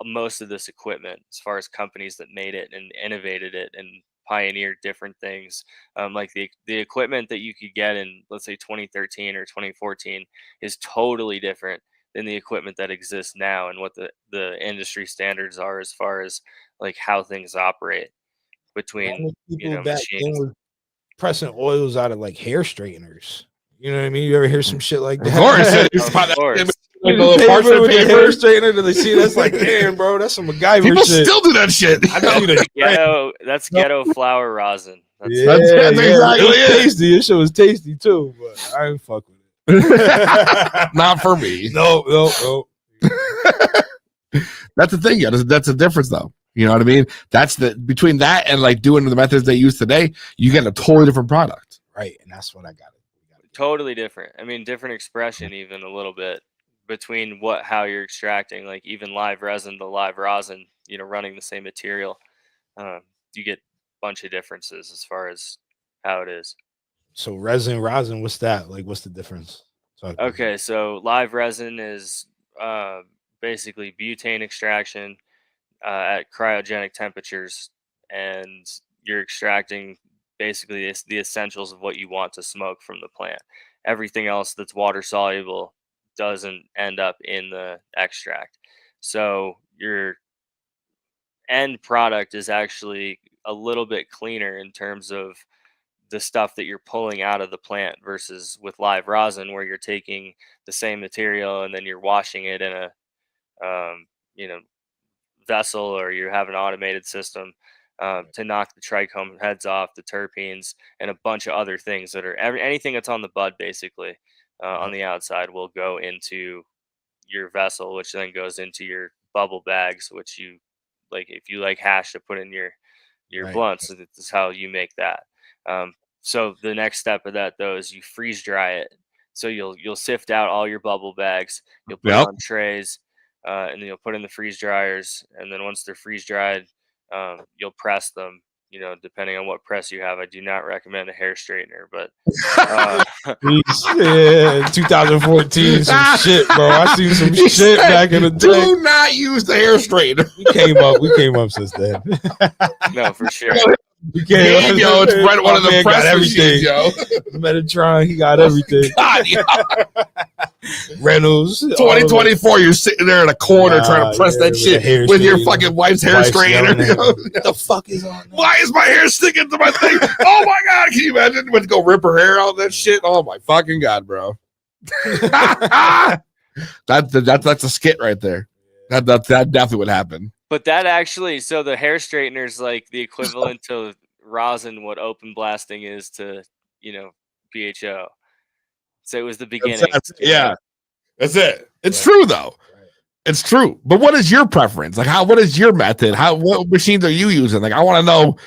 most of this equipment as far as companies that made it and innovated it and pioneered different things. Like the equipment that you could get in, let's say 2013 or 2014 is totally different than the equipment that exists now and what the industry standards are as far as like how things operate between, you know, machines. Pressing oils out of like hair straighteners. You know what I mean? You ever hear some shit like that? Of course. Like a little parchment paper hair straightener. Do they see that's like, damn, bro, that's some MacGyver People shit. Still do that shit. I know that's ghetto flower rosin. That's exactly it. Was tasty. This shit was tasty too, but I ain't fuck with it. Not for me. No. That's the thing. Yeah, that's the difference, though. You know what I mean? That's between that and like doing the methods they use today, you get a totally different product. Right, and that's what I got. Totally different. I mean, different expression, even a little bit between how you're extracting. Like even live resin to live rosin, you know, running the same material, you get a bunch of differences as far as how it is. So rosin, what's that? Like, what's the difference? Okay, so live resin is basically butane extraction at cryogenic temperatures, and you're extracting basically the essentials of what you want to smoke from the plant. Everything else that's water soluble doesn't end up in the extract. So your end product is actually a little bit cleaner in terms of the stuff that you're pulling out of the plant versus with live rosin, where you're taking the same material and then you're washing it in a vessel, or you have an automated system to knock the trichome heads off, the terpenes, and a bunch of other things that are anything that's on the bud basically on the outside will go into your vessel, which then goes into your bubble bags, which you like if you like hash to put in your blunts. This is how you make that. So the next step of that though is you freeze dry it. So you'll sift out all your bubble bags, you'll put it on trays, and then you'll put in the freeze dryers, and then once they're freeze dried, you'll press them, you know, depending on what press you have. I do not recommend a hair straightener, but 2014 some shit, bro. I seen some shit back in the day. Do not use the hair straightener. We came up since then. No, for sure. It's right one of the press machines, yo. Metatron, he got everything. God, yo. Reynolds. 2024, you're sitting there in a corner trying to press that shit with your fucking wife's hair straightener. What the fuck is on? Why is my hair sticking to my thing? Oh my God, can you imagine? Went to go rip her hair out that shit. Oh my fucking God, bro. That's a skit right there. That definitely would happen. But that actually, so the hair straightener is like the equivalent to rosin, what open blasting is to, you know, BHO. So it was the beginning. That's it. It's true though. It's true. But what is your preference? Like what is your method? What machines are you using? Like I want to know.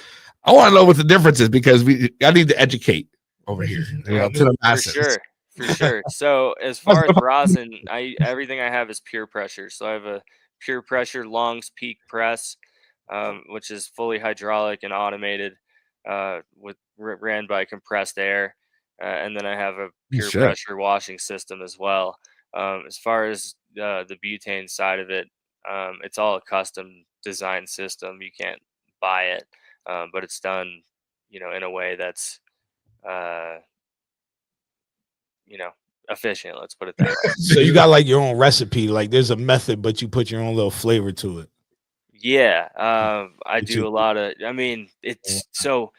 I want to know what the difference is because I need to educate over here to the masses. For sure. So as far as rosin, everything I have is pure pressure. So I have a pure pressure Long's Peak press, which is fully hydraulic and automated, ran by compressed air, and then I have a pure pressure washing system as well. As far as the butane side of it, it's all a custom design system. You can't buy it, but it's done, in a way that's efficient. Let's put it that way. So you got like your own recipe, like there's a method, but you put your own little flavor to it. Yeah, I do a lot of. I mean, it's so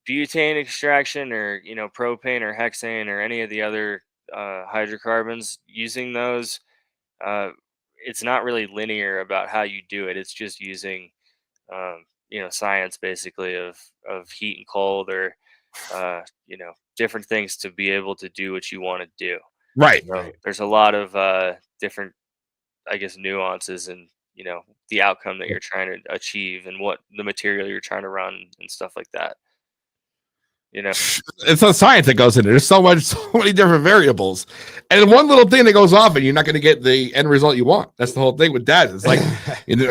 butane extraction, or propane or hexane or any of the other hydrocarbons. Using those, it's not really linear about how you do it. It's just using, science basically of heat and cold, or different things to be able to do what you want to do. Right. So there's a lot of different, I guess, nuances and the outcome that you're trying to achieve and what the material you're trying to run and stuff like that. It's a science that goes in it. There's so many different variables, and one little thing that goes off, and you're not going to get the end result you want. That's the whole thing with that. It's like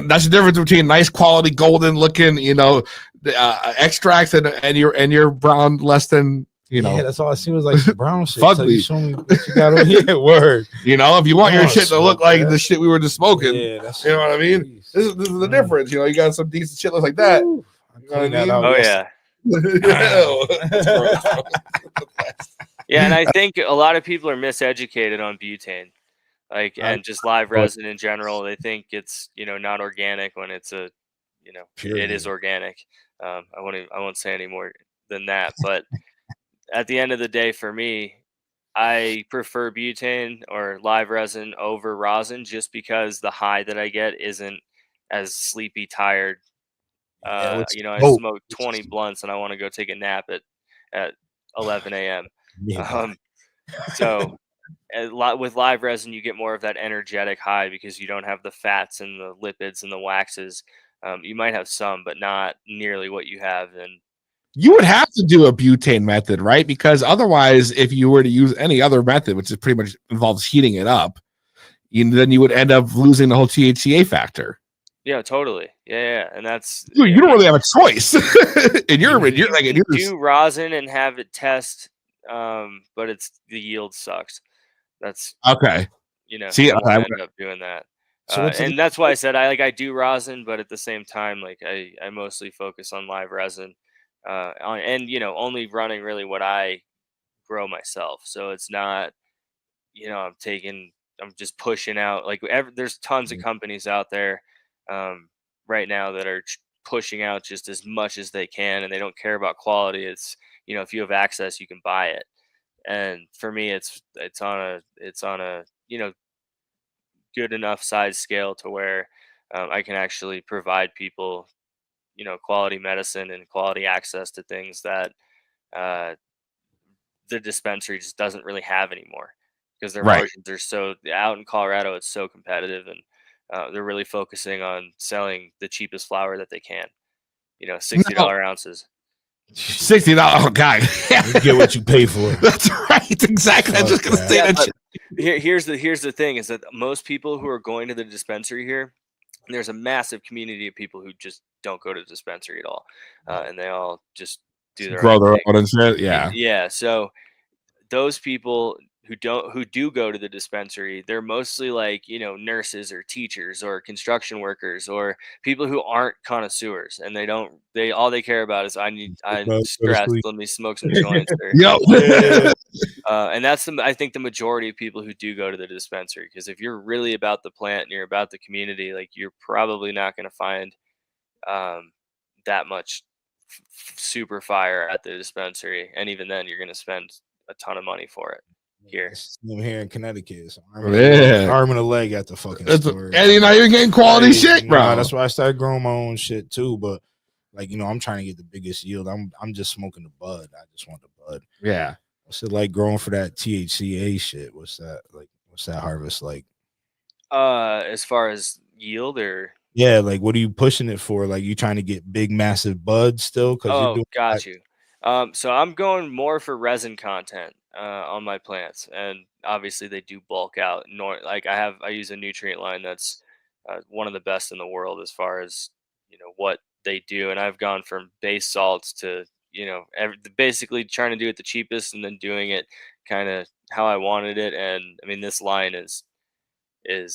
that's the difference between nice quality, golden looking, extracts and your brown less than. Yeah, that's all I see was like brown shit. Fugly. So you show me what you got on here. Word. If you want your shit to look like the shit we were just smoking, that's you know what I mean? This is the difference. You got some decent shit like that. You know what I mean? Oh yeah. Yeah, and I think a lot of people are miseducated on butane, and just live resin in general. They think it's not organic when it's it is organic. I won't say any more than that, but at the end of the day, for me, I prefer butane or live resin over rosin just because the high that I get isn't as sleepy, tired. I smoke 20 blunts and I want to go take a nap at 11 a.m. So with live resin, you get more of that energetic high because you don't have the fats and the lipids and the waxes. You might have some, but not nearly what you have in. You would have to do a butane method, right? Because otherwise, if you were to use any other method, which is pretty much involves heating it up, then you would end up losing the whole THCA factor. Yeah, totally. Yeah, and that's dude, you don't really have a choice. You do rosin and have it test, but the yield sucks. That's okay. See, I end up doing that. And that's why I said I do rosin, but at the same time, I mostly focus on live resin. Only running really what I grow myself. So it's not, I'm just pushing out there's tons of companies out there right now that are pushing out just as much as they can, and they don't care about quality. It's, if you have access, you can buy it. And for me, it's on a good enough size scale to where I can actually provide people quality medicine and quality access to things that the dispensary just doesn't really have anymore because their margins are so out in Colorado. It's so competitive, and they're really focusing on selling the cheapest flower that they can. $60 ounces. $60. Oh God, you get what you pay for. That's right, exactly. I'm just gonna say that. Here's the thing: is that most people who are going to the dispensary here, there's a massive community of people who just don't go to the dispensary at all, and they all just grow their own and shit. Yeah. So those people who do go to the dispensary, they're mostly nurses or teachers or construction workers or people who aren't connoisseurs, and all they care about is I'm stressed, let me smoke some joints. And that's I think the majority of people who do go to the dispensary, because if you're really about the plant and you're about the community, you're probably not going to find that much super fire at the dispensary, and even then you're going to spend a ton of money for it. I'm here in Connecticut, so arm and a leg at the fucking store. And you're getting quality shit, bro. That's why I started growing my own shit too. But I'm trying to get the biggest yield. I'm just smoking the bud. I just want the bud. Yeah. What's it like growing for that THCA shit? What's that like? What's that harvest like? As far as yield or Yeah, like what are you pushing it for? Like you trying to get big, massive buds still? Because you're Oh, doing got you. So I'm going more for resin content on my plants, and obviously they do bulk out. Like I use a nutrient line that's one of the best in the world as far as what they do, and I've gone from base salts to basically trying to do it the cheapest and then doing it kind of how I wanted it. And I mean, this line is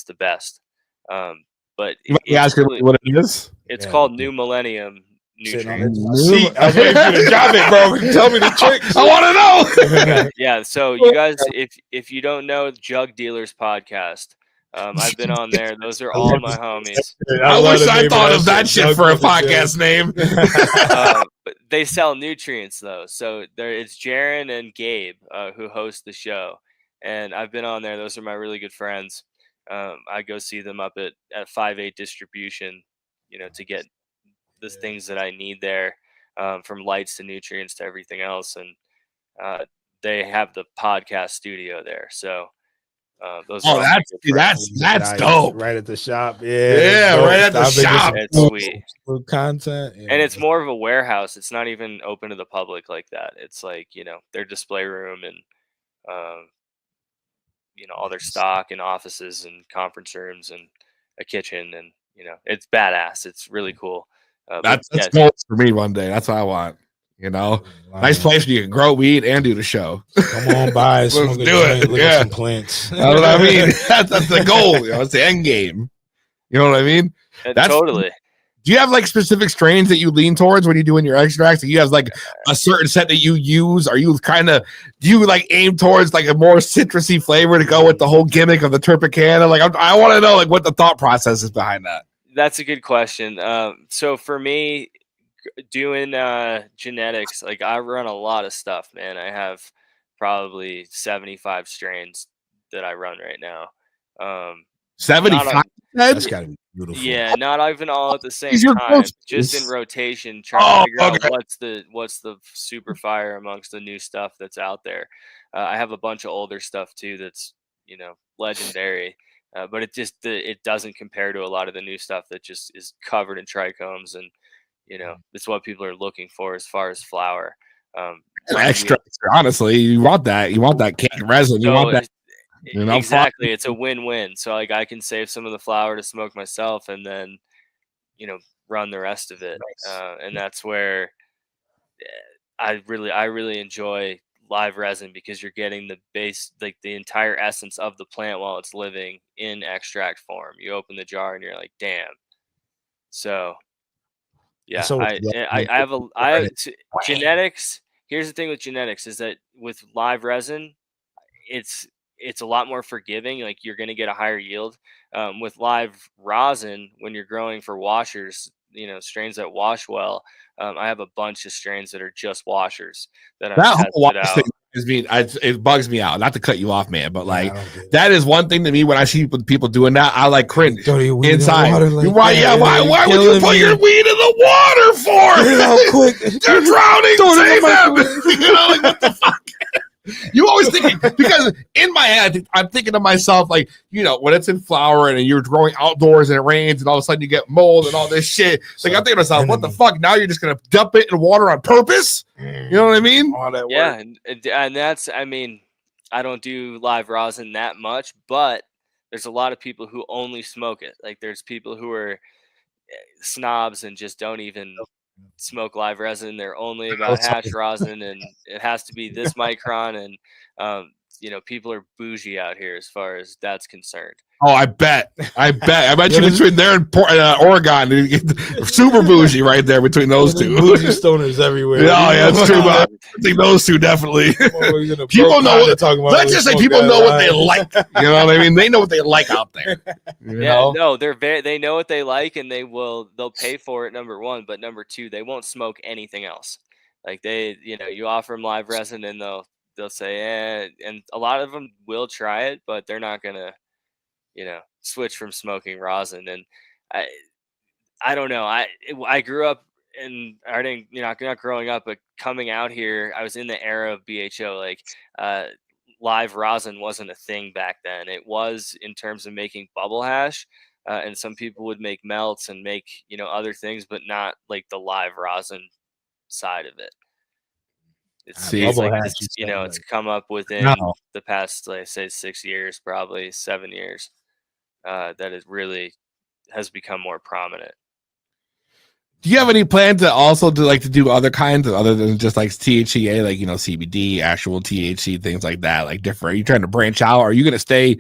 the best. But You might be it's asking really what it is. it's Yeah, called yeah. New Millennium sitting on Nutrients. the seat. I was waiting for you to drop it, bro. Tell me the tricks. I want to know. Yeah, so you guys, if you don't know Jug Dealers podcast, I've been on there. Those are all my homies. I love wish the I name thought of that shit Jug for a for the podcast name. But they sell nutrients though, so it's Jaron and Gabe who host the show, and I've been on there. Those are my really good friends. I go see them up at 5/8 distribution, to get the things that I need there, from lights to nutrients to everything else, and they have the podcast studio there. So those are Oh, all my good friends. that's Nice. dope. Right at the shop. Yeah, that's right at the I've been shop. missing It's sweet. some content. Yeah, And it's more of a warehouse. It's not even open to the public like that. It's like, their display room and, um, all their stock and offices and conference rooms and a kitchen. And, it's badass. It's really cool. But That's yeah, goals for me one day. That's what I want. Nice place where you can grow weed and do the show. Come on by, Let's smoke a do it. joint, look Yeah. at some plants. That's what I mean. That's the goal. It's the end game. You know what I mean? That's totally. Do you have like specific strains that you lean towards when you're doing your extracts? Do you have like a certain set that you use? Are you do you like aim towards like a more citrusy flavor to go with the whole gimmick of the Terpicana? Like I want to know like what the thought process is behind that. That's a good question. So for me, doing genetics, like I run a lot of stuff, man. I have probably 75 strains that I run right now. 75. That's gotta be beautiful. Yeah, not even all at the same These are time, gross. just in rotation, trying to figure okay. out what's the super fire amongst the new stuff that's out there. I have a bunch of older stuff too that's legendary, but it doesn't compare to a lot of the new stuff that just is covered in trichomes, and it's what people are looking for as far as flower. Extra, honestly, you want that canned resin. You want that. Exactly, it's a win-win. So like I can save some of the flower to smoke myself, and then run the rest of it. And that's where I really enjoy live resin, because you're getting the base, like the entire essence of the plant while it's living in extract form. You open the jar and you're like, damn. So yeah, So genetics. Here's the thing with genetics is that with live resin, it's a lot more forgiving. Like you're going to get a higher yield. With live rosin, when you're growing for washers, strains that wash well. I have a bunch of strains that are just washers that I've tested out. It bugs me out. Not to cut you off, man, but like that is one thing to me when I see people doing that. I like cringe inside. Why would you put your weed in the water for? Quick. They're drowning. Save them. Like what the fuck? You always thinking, because in my head I'm thinking to myself, like, when it's in flower and you're growing outdoors and it rains and all of a sudden you get mold and all this shit. Like I'm thinking to myself, what the fuck? Now you're just gonna dump it in water on purpose? You know what I mean? All that work. Yeah, and that's, I don't do live rosin that much, but there's a lot of people who only smoke it. Like there's people who are snobs and just don't even smoke live resin. They're only about hash rosin, and it has to be this micron, and people are bougie out here as far as that's concerned. Oh, I bet you between there and Oregon, super bougie right there between those two. Bougie stoners everywhere. Oh, yeah, that's true. I think those two definitely. People know. Let's just say people know what they like. You know what I mean? They know what they like out there. No, they know what they like, and they'll pay for it. Number one, but number two, they won't smoke anything else. Like you offer them live resin, and they'll say, and a lot of them will try it, but they're not gonna switch from smoking rosin. And I don't know. I grew up and I didn't, not growing up, but coming out here, I was in the era of BHO. Like live rosin wasn't a thing back then. It was in terms of making bubble hash, and some people would make melts and make other things, but not like the live rosin side of it. It's like it's come up within the past, like say 6 years, probably 7 years, that it really has become more prominent. Do you have any plan to also do other kinds of, other than just like THCA, like CBD, actual THC, things like that, like different? Are you trying to branch out? Or are you going to stay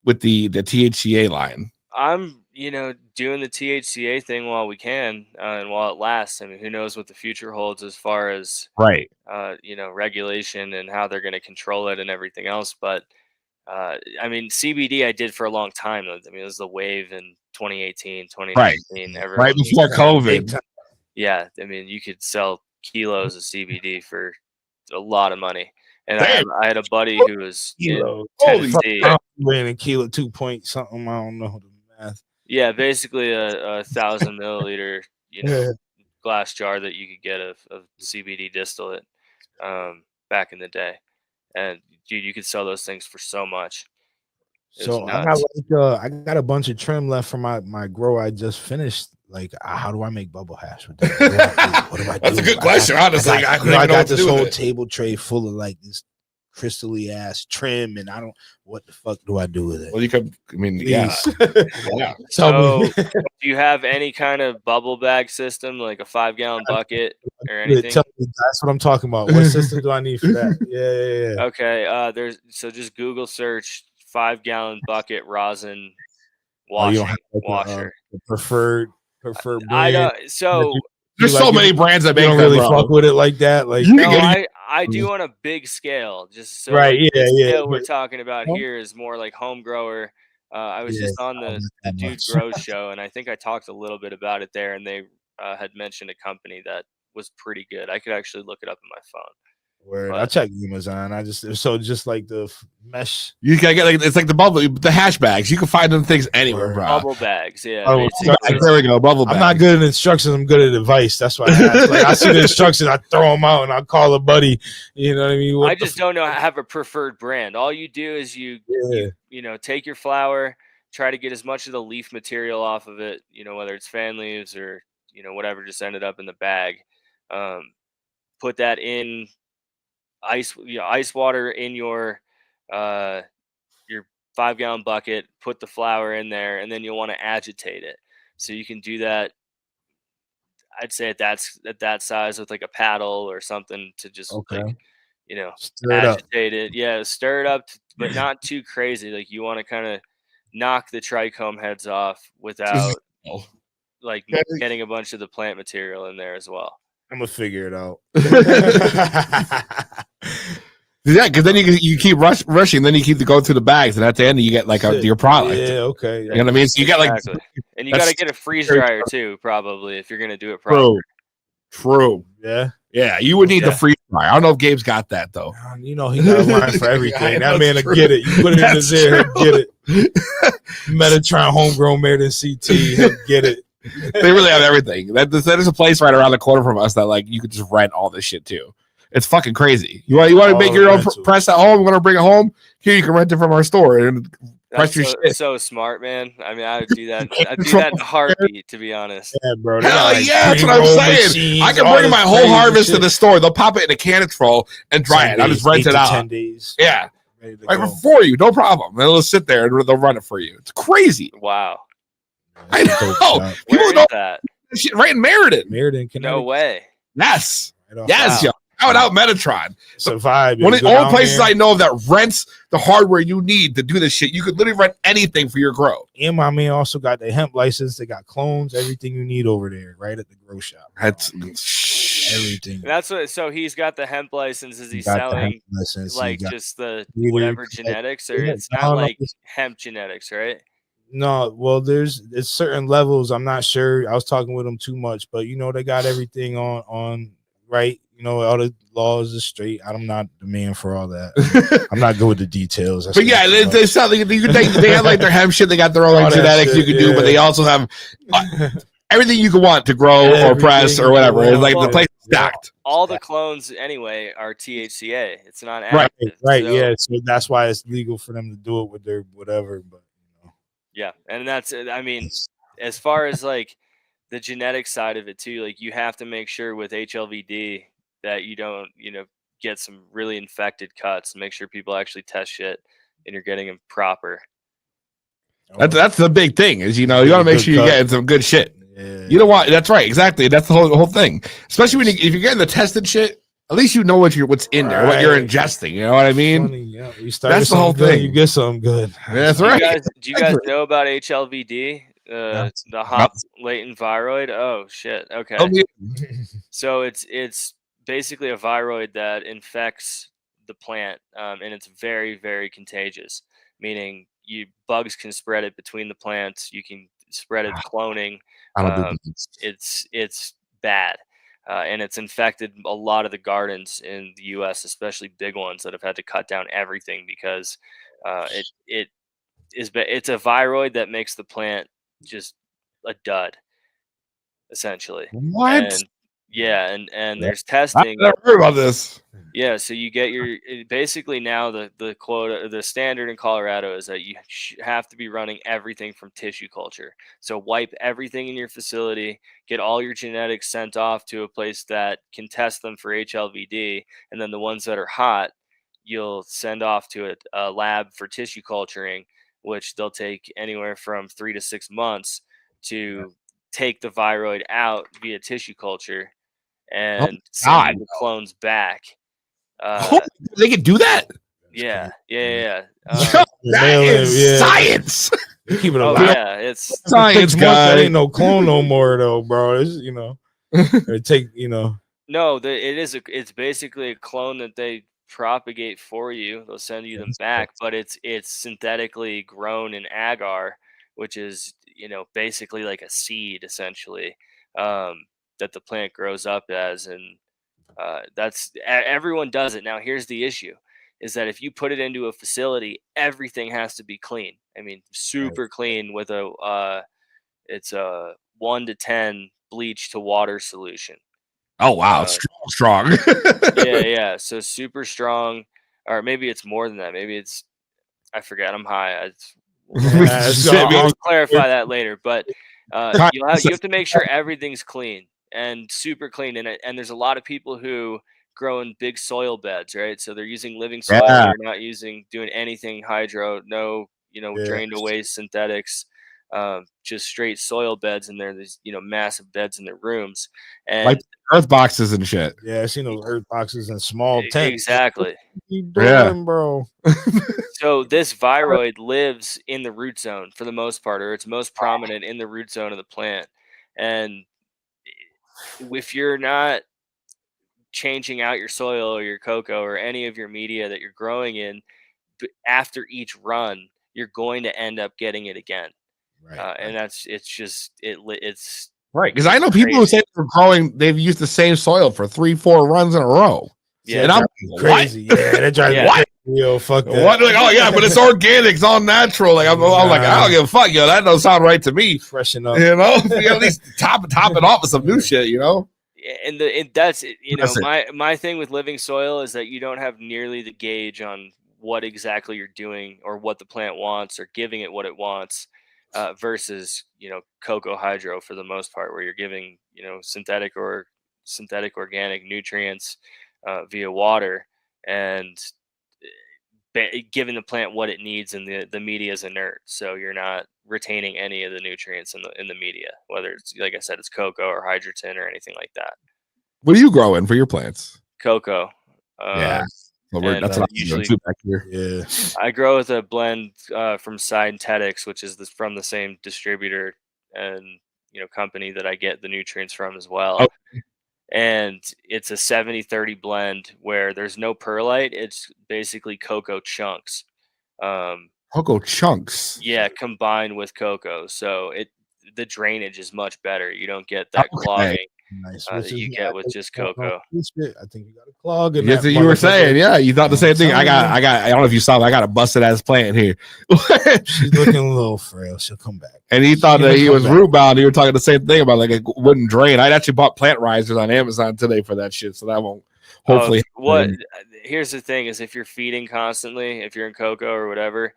with the THCA line? I'm doing the THCA thing while we can, and while it lasts. I mean, who knows what the future holds as far as regulation and how they're going to control it and everything else. But I mean, CBD I did for a long time. I mean, it was the wave in 2018, 2019. Right before COVID. Yeah, I mean, you could sell kilos of CBD for a lot of money. And I had a buddy who was in Tennessee. A kilo 2 point something. I don't know the math. Yeah, basically a 1,000 milliliter, glass jar that you could get of CBD distillate back in the day. And dude, you could sell those things for so much. So I got a bunch of trim left for my grow I just finished. Like, how do I make bubble hash with that? What do I do? That's a good question, honestly. I got this whole table tray full of like this crystally ass trim, and what the fuck do I do with it? Well, you could, yeah. So do you have any kind of bubble bag system, like a 5-gallon bucket or anything? That's what I'm talking about. What system do I need for that? Yeah. Okay. Just Google search 5-gallon bucket rosin washer. The preferred brand. I don't. So there's so many brands that make don't really fuck with it like that. Like, no, I do on a big scale. Just so right, like, scale we're talking about here is more like home grower. I was just on the Dude Grows show, and I think I talked a little bit about it there, and they had mentioned a company that was pretty good. I could actually look it up on my phone. Word. I checked Amazon. Just like the mesh. You gotta get it's like the hash bags. You can find them things anywhere, bro. Bubble bags, yeah. There we go. Bubble bags. I'm not good at instructions. I'm good at advice. That's why I ask. Like, I see the instructions, I throw them out, and I call a buddy. You know what I mean? I just don't have a preferred brand. All you do is you take your flower, try to get as much of the leaf material off of it. Whether it's fan leaves or whatever just ended up in the bag. Put that in ice water in your 5-gallon bucket, put the flour in there, and then you'll want to agitate it. So you can do that, I'd say at that size with like a paddle or something to just agitate it. Yeah, stir it up, but not too crazy. Like, you want to kind of knock the trichome heads off without like getting a bunch of the plant material in there as well. I'm gonna figure it out. Yeah, because then you keep rushing, then you keep going through the bags, and at the end you get like your product. Yeah, okay. You know what I mean? So you got and you got to get a freeze dryer too, probably, if you're gonna do it properly. True. Yeah. You would need the freeze dryer. I don't know if Gabe's got that though. He got a line for everything. That man will get it. You put it in his ear, he'll get it. Metatron homegrown made in CT, he'll get it. They really have everything. There's a place right around the corner from us that like you could just rent all this shit too. It's fucking crazy. You want to make your own press at home? You want to bring it home? Here, you can rent it from our store and press your shit. So smart, man. I mean, I would do that. I'd do that in a heartbeat, to be honest. Yeah, bro. Hell yeah, that's what I'm saying. I can bring my whole harvest to the store. They'll pop it in a Canitrol and dry it. I'll just rent it out. 10 days. Yeah. Right for you, no problem. They'll sit there and they'll run it for you. It's crazy. Wow. I know. People don't that. Shit, right in Meriden. Connecticut. No way. Yes. Yes, yo. Out Metatron. Survive. One of the only places I know of that rents the hardware you need to do this shit. You could literally rent anything for your grow. And my man also got the hemp license. They got clones, everything you need over there, right at the grow shop. That's everything. That's what. So he's got the hemp license. Is he selling like just the whatever genetics, or it's not like hemp genetics, right? No, well, it's certain levels. I'm not sure. I was talking with them too much, but they got everything on right. All the laws are straight. I'm not the man for all that. I'm not good with the details. But yeah, it's something you can take. They have like their hemp shit. They got their own genetics you can do, but they also have everything you can want to grow or press or whatever. It's like the place is stacked. All the clones anyway are THCA. It's not active. Right. So. Yeah. So that's why it's legal for them to do it with their whatever. But Yeah, and that's I mean, as far as like the genetic side of it too, like you have to make sure with HLVD that you don't, get some really infected cuts. Make sure people actually test shit and you're getting them proper. That's the big thing is, you Get got a to make good sure you're cut. getting some good shit. Yeah. You don't want, that's right. Exactly. That's the whole thing. Especially when if you're getting the tested shit, at least you know what's in there, what you're ingesting. You know what I mean? Funny, yeah. You start That's the whole good, thing. you get something good. That's Do right. you guys know about HLVD? The hop latent viroid? Oh shit. Okay. Oh, yeah. So it's basically a viroid that infects the plant, and it's very, very contagious. Meaning, bugs can spread it between the plants. You can spread it cloning. I don't do It's bad, and it's infected a lot of the gardens in the U.S., especially big ones that have had to cut down everything because it's a viroid that makes the plant just a dud, essentially. What? And yeah, and there's I've testing. never heard about this. Yeah, so you get basically now the quota, the standard in Colorado is that you have to be running everything from tissue culture. So wipe everything in your facility, get all your genetics sent off to a place that can test them for HLVD, and then the ones that are hot, you'll send off to a lab for tissue culturing, which they'll take anywhere from 3 to 6 months to take the viroid out via tissue culture and send you the clones back. They can do that? Yeah. That is science. Keep it Oh alive. yeah, it's Science, That guy. ain't no clone no more though, bro. It's it take no. It's basically a clone that they propagate for you. They'll send you them back, but it's synthetically grown in agar, which is basically like a seed essentially, that the plant grows up as, and that's everyone does it. Now here's the issue is that if you put it into a facility, everything has to be clean. I mean, super clean with it's a 1 to 10 bleach to water solution. Oh wow, strong. yeah, so super strong, or maybe it's more than that. Maybe it's, I forget, I'm high. I'll clarify that later, but you have to make sure everything's clean and super clean, and there's a lot of people who grow in big soil beds, right? So they're using living soil. They're not doing anything hydro, no drained away synthetics, just straight soil beds in there. There's massive beds in their rooms, and like earth boxes and shit. Yeah, I seen those earth boxes and small tents. Exactly. Bro. So this viroid lives in the root zone for the most part, or it's most prominent in the root zone of the plant. And if you're not changing out your soil or your cocoa or any of your media that you're growing in after each run, you're going to end up getting it again. Right. And it's right, because I know people who say they're growing, they've used the same soil for 3-4 runs in a row. Yeah, and I'm crazy. What? Yeah, that drives me yo, fuck that. What? Like, oh yeah, but it's organic, it's all natural. Like I'm like, I don't give a fuck, that don't sound right to me. Freshen up, at least top it off with some new shit, And that's my thing with living soil is that you don't have nearly the gauge on what exactly you're doing or what the plant wants or giving it what it wants, versus cocoa hydro for the most part, where you're giving synthetic organic nutrients via water and giving the plant what it needs, and the media is inert, so you're not retaining any of the nutrients in the media, whether it's, like I said, it's cocoa or hydrogen or anything like that. What are you growing for your plants? Cocoa. Yeah. Well, that's what I'm usually doing back here. Yeah. I grow with a blend from Synthetix, which is from the same distributor and company that I get the nutrients from as well. Okay. And it's a 70-30 blend where there's no perlite. It's basically cocoa chunks. Cocoa chunks. Yeah, combined with cocoa. So the drainage is much better. You don't get that clogging that you get with just cocoa. I think you got a clog in Yes, that. You were saying, yeah, you thought the same thing. I don't know if you saw, I got a busted ass plant here. She's looking a little frail. She'll come back. And he thought that he was root bound. You were talking the same thing about like it wouldn't drain. I actually bought plant risers on Amazon today for that shit, so that won't hopefully. Here's the thing: is if you're feeding constantly, if you're in cocoa or whatever,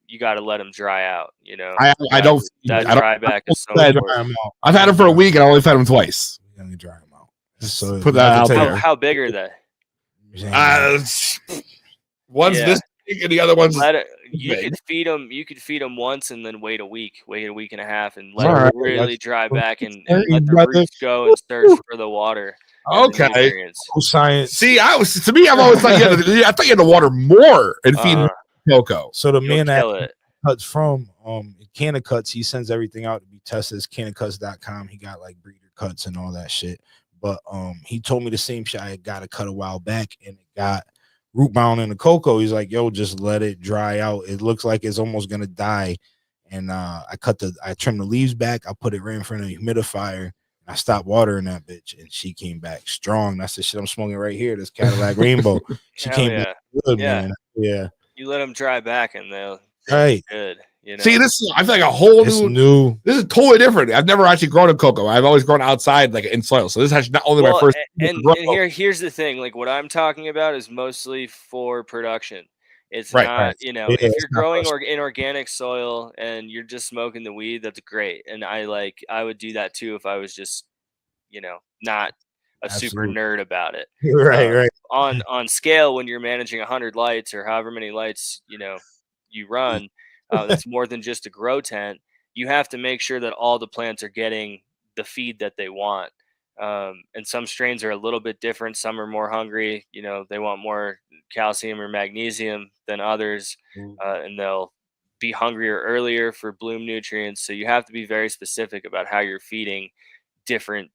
you got to let them dry out. I don't. That I don't. dry back is so Dry important. 'em out. I've had them for a week and I only fed them twice. We're gonna dry them out. Just So put that out there. How big are they? One's Yeah. this big and the other one's You big. could feed them. You could feed them once and then wait a week and a half, and let All them right. really dry back and Hey, let the brother. roots go and search for the water. and the Okay. nutrients. Science. See, I've always thought I thought you had to water more and feed cocoa. So the You'll man that kill it. cuts from Canna Cuts, he sends everything out to be tested. Cannacuts.com. He got like breeder cuts and all that shit. But he told me the same shit I got a cut a while back, and it got root bound in the cocoa. He's like, yo, just let it dry out. It looks like it's almost gonna die. And I trimmed the leaves back. I put it right in front of the humidifier. I stopped watering that bitch, and she came back strong. That's the shit I'm smoking right here. This Cadillac Rainbow. She Hell came yeah. back good, Yeah. man. Yeah. You let them dry back, and they'll Right. be good. See, I feel like a whole new. This is totally different. I've never actually grown a cocoa. I've always grown outside, like in soil. So this is not only my first. And here's the thing. Like what I'm talking about is mostly for production. It's not, if you're growing in organic soil and you're just smoking the weed, that's great. And I would do that too if I was just, not a super nerd about it. Right. On scale, when you're managing 100 lights or however many lights, you run, that's more than just a grow tent. You have to make sure that all the plants are getting the feed that they want. And some strains are a little bit different. Some are more hungry. They want more calcium or magnesium than others, and they'll be hungrier earlier for bloom nutrients. So you have to be very specific about how you're feeding different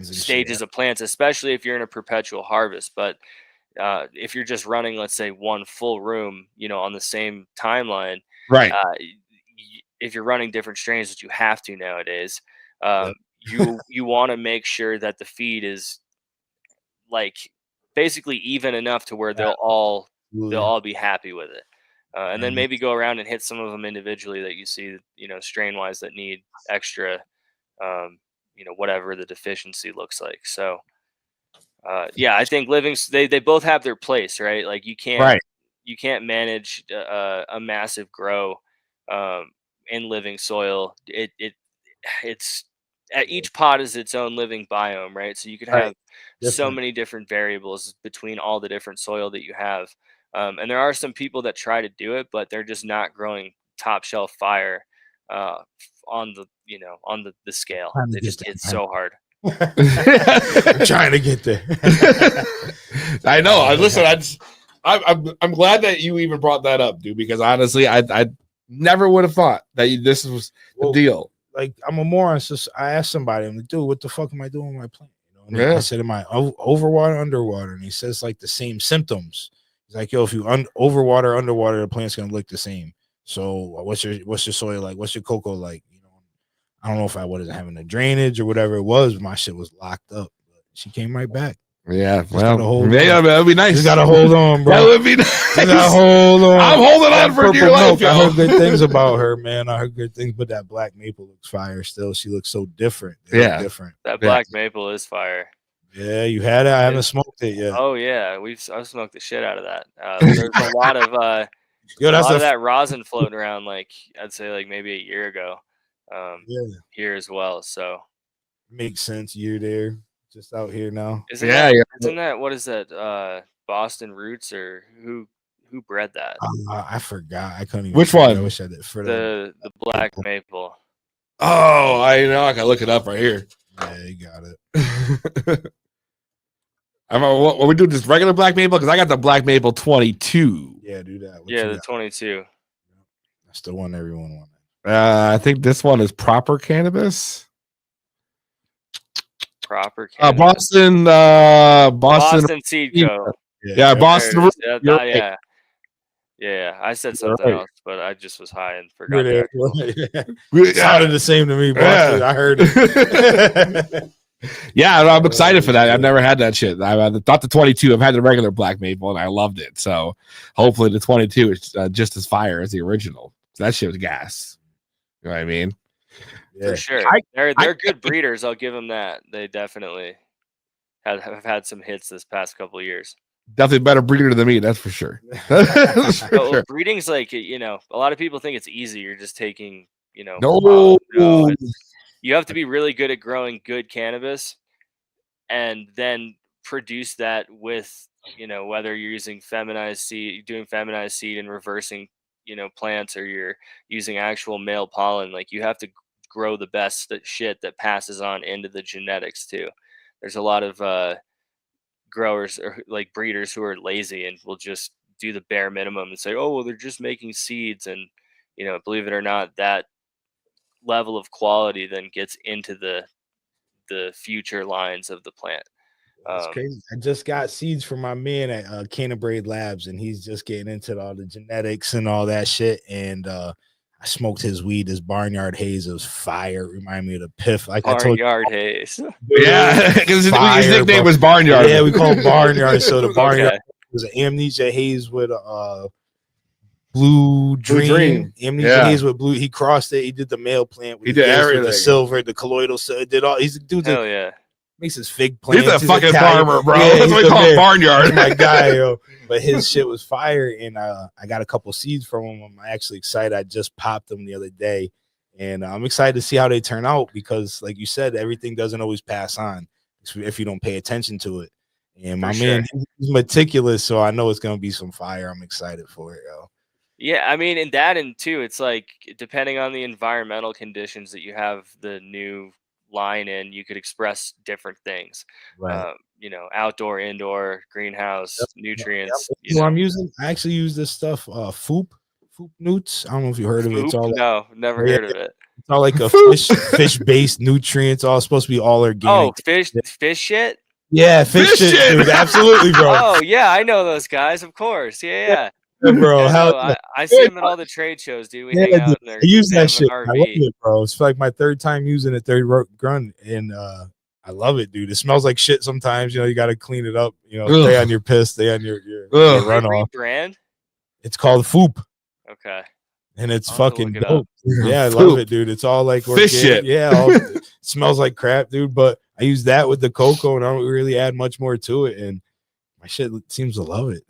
stages of plants, especially if you're in a perpetual harvest. But if you're just running, let's say, one full room, on the same timeline, right? If you're running different strains, which you have to nowadays, you want to make sure that the feed is basically even enough to where they'll all be happy with it, and then maybe go around and hit some of them individually that you see, strain wise, that need extra, whatever the deficiency looks like. So I think they both have their place, right? Like you can't manage a massive grow in living soil. It's each pot is its own living biome, right? So you could have so many different variables between all the different soil that you have. And there are some people that try to do it, but they're just not growing top shelf fire on the scale. It's so hard. I'm trying to get there. I know. Listen, I'm glad that you even brought that up, dude, because honestly, I never would have thought that this was the deal. Like, I'm a moron. So I asked somebody, I'm like, dude, what the fuck am I doing with my plant? I said, am I overwater, underwater? And he says like the same symptoms. He's like, yo, if you overwater, underwater, the plant's gonna look the same. So what's your soil like? What's your cocoa like? I don't know if I wasn't having a drainage or whatever it was. But my shit was locked up. But she came right back. Yeah, that'd be nice. You gotta hold on, bro. That would be nice. You gotta hold on. I'm holding on for dear life. I heard good things about her, man. I heard good things, but that black maple looks fire still. She looks so different. Different. That black maple is fire. Yeah, you had it. I haven't smoked it yet. Oh yeah, I've smoked the shit out of that. There's a lot of that rosin floating around. Like I'd say, like maybe a year ago. Here as well. So makes sense. You're there, just out here now. Isn't that what is that? Boston Roots, or who bred that? I forgot. I couldn't even. Which one? I wish I did. For the black maple. Oh, I know. I can look it up right here. Yeah, you got it. What we do, just regular black maple, because I got the black maple 22. Yeah, do that. The 22. That's the one everyone wanted. I think this one is proper cannabis. Proper cannabis. Boston Seed Co. Yeah, Boston. Yeah, I said something else, but I just was high and forgot. It sounded the same to me, Boston. I heard it. Yeah, I'm excited for that. I've never had that shit. I thought the 22. I've had the regular black maple and I loved it. So hopefully the 22 is just as fire as the original. That shit was gas. You know what I mean? For sure. They're good breeders. I'll give them that. They definitely have had some hits this past couple of years. Definitely better breeder than me, that's for sure. Well, breeding's like, a lot of people think it's easy. You're just taking, No. no, you have to be really good at growing good cannabis and then produce that with, whether you're using feminized seed, doing feminized seed and reversing, plants, or you're using actual male pollen. Like, you have to grow the best shit that passes on into the genetics too. There's a lot of growers or like breeders who are lazy and will just do the bare minimum and say, oh, well, they're just making seeds. And, believe it or not, that level of quality then gets into the future lines of the plant. That's crazy. I just got seeds from my man at Canterbury Labs, and he's just getting into all the genetics and all that shit. And I smoked his weed, his Barnyard Haze. It was fire. Remind me of the Piff. Like Barnyard Haze. Yeah, because his nickname was Barnyard. Yeah, we call it Barnyard. So the Barnyard Okay. was an Amnesia Haze with a Blue Dream. Amnesia Yeah. Haze with blue. He crossed it. He did the male plant. With He did everything. the silver, the colloidal. So did all. He's a dude that Hell yeah. makes his fig plants. He's a fucking Italian. farmer, bro. Yeah, That's what we call him, Barnyard. He's my guy, yo. But his shit was fire, and I got a couple seeds from him. I'm actually excited. I just popped them the other day, and I'm excited to see how they turn out because, like you said, everything doesn't always pass on if you don't pay attention to it. And my man, he's meticulous, so I know it's gonna be some fire. I'm excited for it, yo. Yeah, I mean, and too, it's like depending on the environmental conditions that you have the new line in, you could express different things. Right. Outdoor, indoor, greenhouse, nutrients. Well, I'm using. I actually use this stuff. Foop Newts. I don't know if you heard of it. It's all No, never heard of it. It's all like a fish based nutrients. All supposed to be all organic. Oh, fish shit. Yeah, fish shit, dude. Absolutely, bro. Oh yeah, I know those guys. Of course, yeah. Bro, I see them at all the trade shows, dude. We hang out in their I use that shit. RV. I love it, bro. It's like my third time using it, third run, and I love it, dude. It smells like shit sometimes. You got to clean it up. Stay on your piss, stay on your runoff. Brand? It's called Foop. Okay. And it's I'll fucking look it dope. Yeah, I love it, dude. It's all like fish shit. Yeah, it smells like crap, dude. But I use that with the cocoa, and I don't really add much more to it. And my shit seems to love it.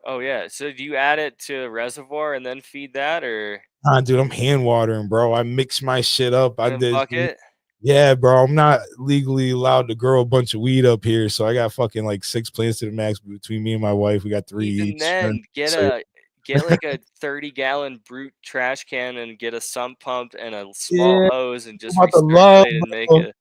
Oh yeah. So do you add it to a reservoir and then feed that, or? Nah, dude, I'm hand watering, bro. I mix my shit up. In a bucket? Yeah, bro. I'm not legally allowed to grow a bunch of weed up here, so I got fucking like 6 plants to the max between me and my wife. We got 3 Even each. then, get like a 30-gallon brute trash can and get a sump pump and a small hose and just recirculate and make it.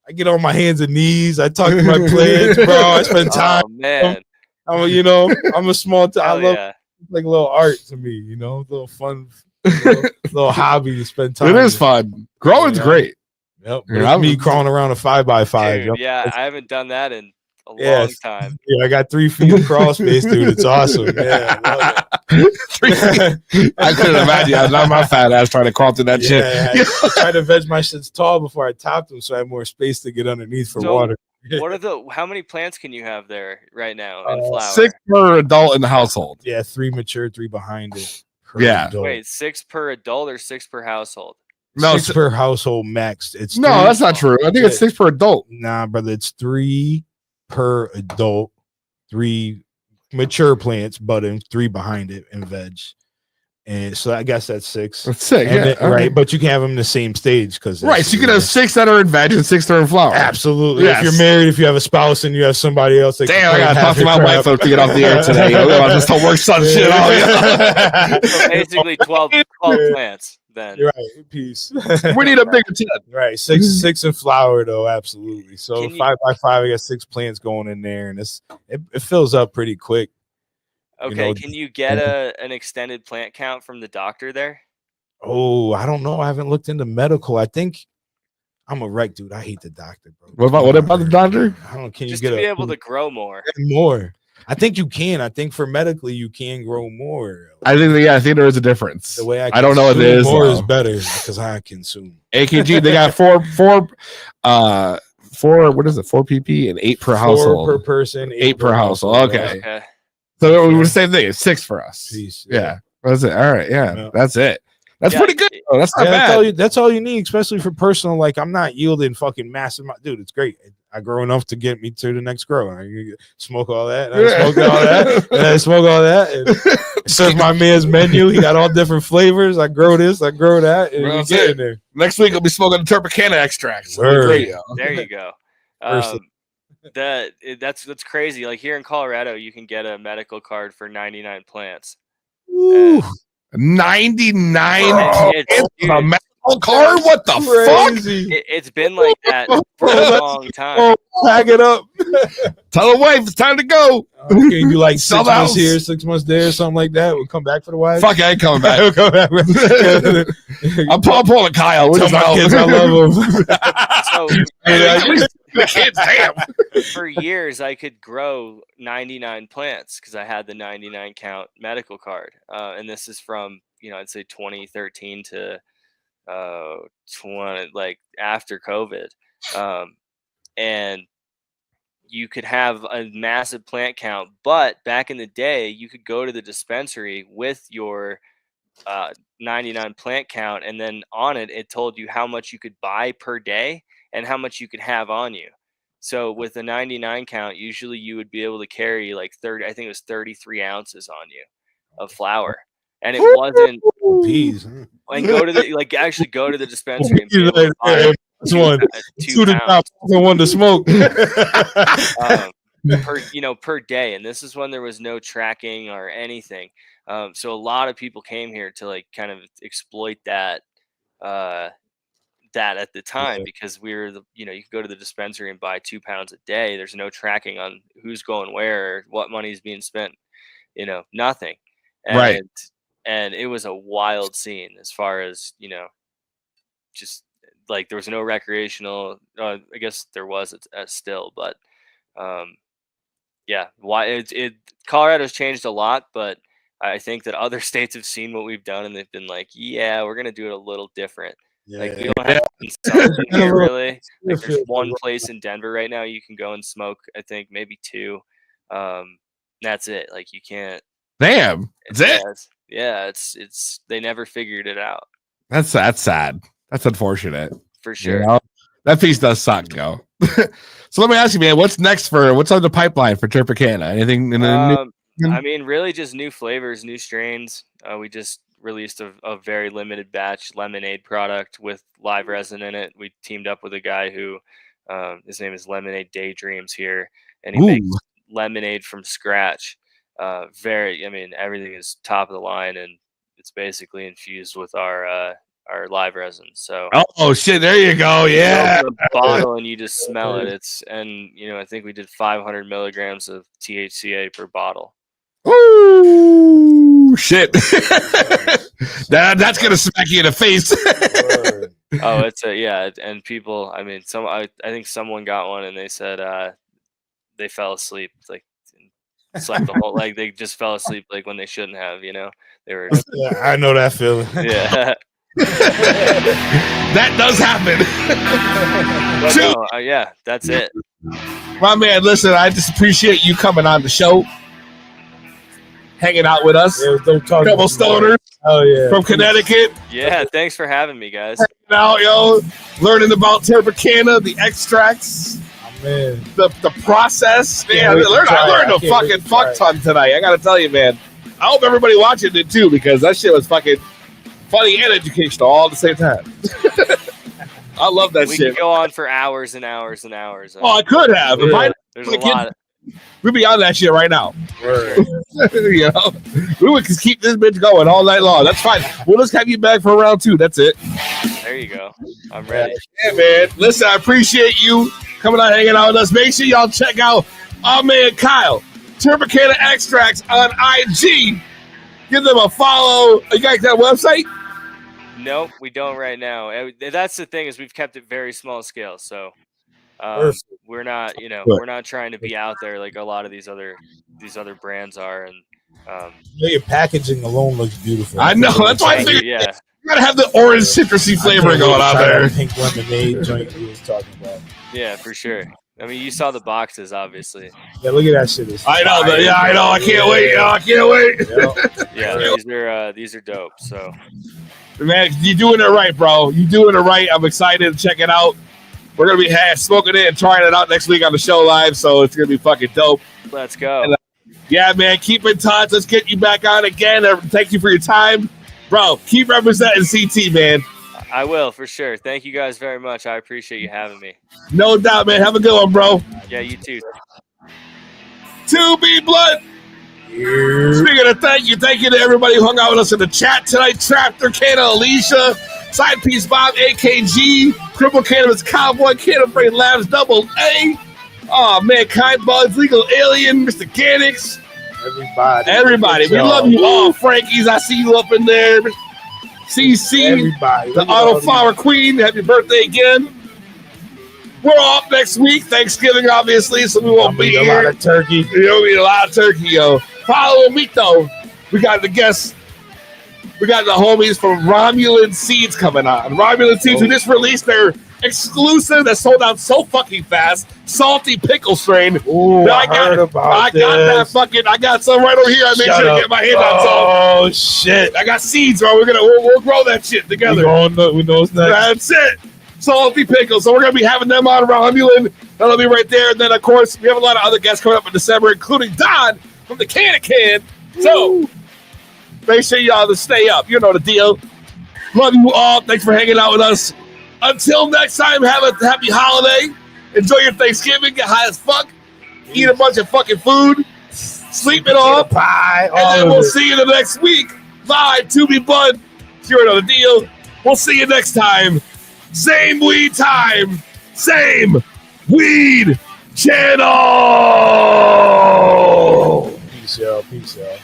I get on my hands and knees. I talk to my plants, bro. I spend time. Oh man. I'm a small time. I love like a little art to me, a little fun, little hobby to spend time. It is fun. Growing's great. Yep. It's me crawling around a 5x5. Dude, yeah, I haven't done that in a long time. Yeah, I got 3 feet of crawl space, dude. It's awesome. Yeah, I love it. I couldn't imagine. I was not my fat ass trying to crawl through that shit. I tried to veg my shits tall before I topped them, so I had more space to get underneath for water. How many plants can you have there right now in flower? 6 per adult in the household. Yeah, 3 mature, 3 behind it. Adult. Wait, 6 per adult or 6 per household? No, 6 per household max. It's no, 3. That's not true. I think it's 6 per adult. Nah, brother, it's 3 per adult, 3 mature plants, but 3 behind it and veg. And so I guess that's 6. That's 6, then, right? But you can have them in the same stage because so you can have 6 that are in veg and 6 that are in flower. Absolutely. Yes. If you're married, if you have a spouse and you have somebody else, that damn, I gotta talk to my wife to get off the air today. I just don't work some shit out. So basically 12 plants. Then you're right. Peace. We need a bigger tent. Right. 6 in flower though, absolutely. So 5x5, I got 6 plants going in there, and it fills up pretty quick. Okay, can you get an extended plant count from the doctor there? Oh, I don't know. I haven't looked into medical. I think I'm a wreck, dude. I hate the doctor, bro. What about the doctor? I don't know. Can just you get to be able to grow more? More. I think you can. I think for medically, you can grow more. I think there is a difference. The way I don't know what it is. More is better because I consume. AKG, they got four. What is it? 4 pp and 8 per household. 4 per person. 8 per household. Okay. So it was the same thing. It's 6 for us. Peace. Yeah. That's it. All right. Yeah. That's it. That's pretty good. That's not bad. That's all you need, especially for personal. Like I'm not yielding fucking massive. Dude, it's great. I grow enough to get me to the next grow. I smoke all that. And I smoke all that. And I smoke all that. And serve my man's menu. He got all different flavors. I grow this. I grow that. And we get in there. Next week I'll be smoking the Terpicana extracts. There you go. That's crazy. Like here in Colorado, you can get a medical card for 99 plants. 99 a medical card? What the fuck? It's been like that for a long time. Pack it up. Tell the wife it's time to go. Can you do like 6 months here, 6 months there, something like that? We'll come back for the wife. Fuck, I ain't coming back. We'll come back. I'm pulling Kyle. Tell my kids I love them. The kids, damn. For years, I could grow 99 plants because I had the 99 count medical card, and this is from I'd say 2013 to 20 like after COVID, and you could have a massive plant count. But back in the day, you could go to the dispensary with your 99 plant count, and then on it told you how much you could buy per day and how much you could have on you. So with the 99 count, usually you would be able to carry like 33 ounces on you of flour. And it wasn't peas. And go to the actually go to the dispensary and be able to buy two to top, one to smoke. Per day. And this is when there was no tracking or anything. So a lot of people came here to like kind of exploit that at the time, because we were you could go to the dispensary and buy 2 pounds a day. There's no tracking on who's going where, or what money is being spent, nothing. Right. And it was a wild scene as far as, just like there was no recreational, I guess there was still, but Colorado's changed a lot, but I think that other states have seen what we've done and they've been like, yeah, we're going to do it a little different. Like we don't have consumption here really. Like there's one place in Denver right now you can go and smoke, I think maybe 2. That's it. Like you can't. Damn. That's it. Yeah, it's they never figured it out. That's sad. That's unfortunate. For sure. That piece does suck, though. So let me ask you, man, what's on the pipeline for Terpicana? Anything in the I mean, really just new flavors, new strains. We just released a very limited batch lemonade product with live resin in it. We teamed up with a guy who his name is Lemonade Daydreams here, and he makes lemonade from scratch. Everything is top of the line, and it's basically infused with our live resin. So shit, there you go. Yeah, you open a bottle and you just smell it. I think we did 500 milligrams of THCA per bottle. Ooh, shit. That's gonna smack you in the face. And people, I think someone got one and they said they fell asleep, like slept the whole, like they just fell asleep like when they shouldn't have, they were. Yeah, I know that feeling. Yeah. That does happen. That's it. My man, listen, I just appreciate you coming on the show, hanging out with us. Couple stoners from Connecticut. Yeah, thanks for having me, guys. Hanging out, learning about Terpicana, the extracts. Man. The process. Man, I learned a fucking fuck ton tonight. I gotta tell you, man. I hope everybody watching it too, because that shit was fucking funny and educational all at the same time. I love that shit. We could go on for hours and hours and hours. Oh, I could have. Yeah. There's a lot. We'd be on that shit right now. We would just keep this bitch going all night long. That's fine. We'll just have you back for round 2. That's it. There you go. I'm ready. Yeah, man. Listen, I appreciate you coming out, hanging out with us. Make sure y'all check out our man Kyle, Terpicana Extracts on IG. Give them a follow. You guys got a website? Nope, we don't right now. That's the thing, is we've kept it very small scale. So we're not, we're not trying to be out there like a lot of these other brands are. And your packaging alone looks beautiful. I know. That's why I figured. Yeah. You gotta have the orange citrusy flavor going on there. Pink lemonade joint you was talking about. Yeah, for sure. I mean, you saw the boxes, obviously. Yeah, look at that shit. I know. I know. I can't wait. I can't wait. Yeah, these are dope. So, man, you're doing it right, bro. You're doing it right. I'm excited to check it out. We're gonna be smoking it and trying it out next week on the show live, so it's gonna be fucking dope. Let's go. And, yeah, man, keep in touch. Let's get you back on again. Thank you for your time, bro. Keep representing CT, man. I will for sure. Thank you guys very much. I appreciate you having me. No doubt, man. Have a good one, bro. Yeah, you too. 2B Blood. Yeah. Speaking of thank you to everybody who hung out with us in the chat tonight. Terpicana, Alicia, Side Piece Bob, AKG, Cripple Cannabis Cowboy, Cannon Brain Labs, Double A. Oh, man, Kind Buds, Legal Alien, Mr. Ganix. Everybody. We love you all. Frankie's, I see you up in there. CC, everybody. The Auto Flower Queen. Happy birthday again. We're off next week. Thanksgiving, obviously, so we won't be here. A lot of turkey. You'll eat a lot of turkey, yo. Following week, though, we got the guests. We got the homies from Romulan Seeds coming on. Romulan Seeds, who just released their exclusive that sold out so fucking fast, salty pickle strain. Ooh, I got some right over here. I made sure to get my hand on some. Oh shit! I got seeds, bro. We'll grow that shit together. We know it's next. That's it. Salty pickles. So we're gonna be having them on Romulan. That'll be right there. And then of course we have a lot of other guests coming up in December, including Don from the Can. So make sure y'all to stay up. You know the deal. Love you all. Thanks for hanging out with us. Until next time, have a happy holiday. Enjoy your Thanksgiving. Get high as fuck. Eat a bunch of fucking food. Sleep it off. Pie. And then we'll see you the next week. Live, 2B Bud. You know the deal. We'll see you next time. Same weed time. Same weed channel. Peace out.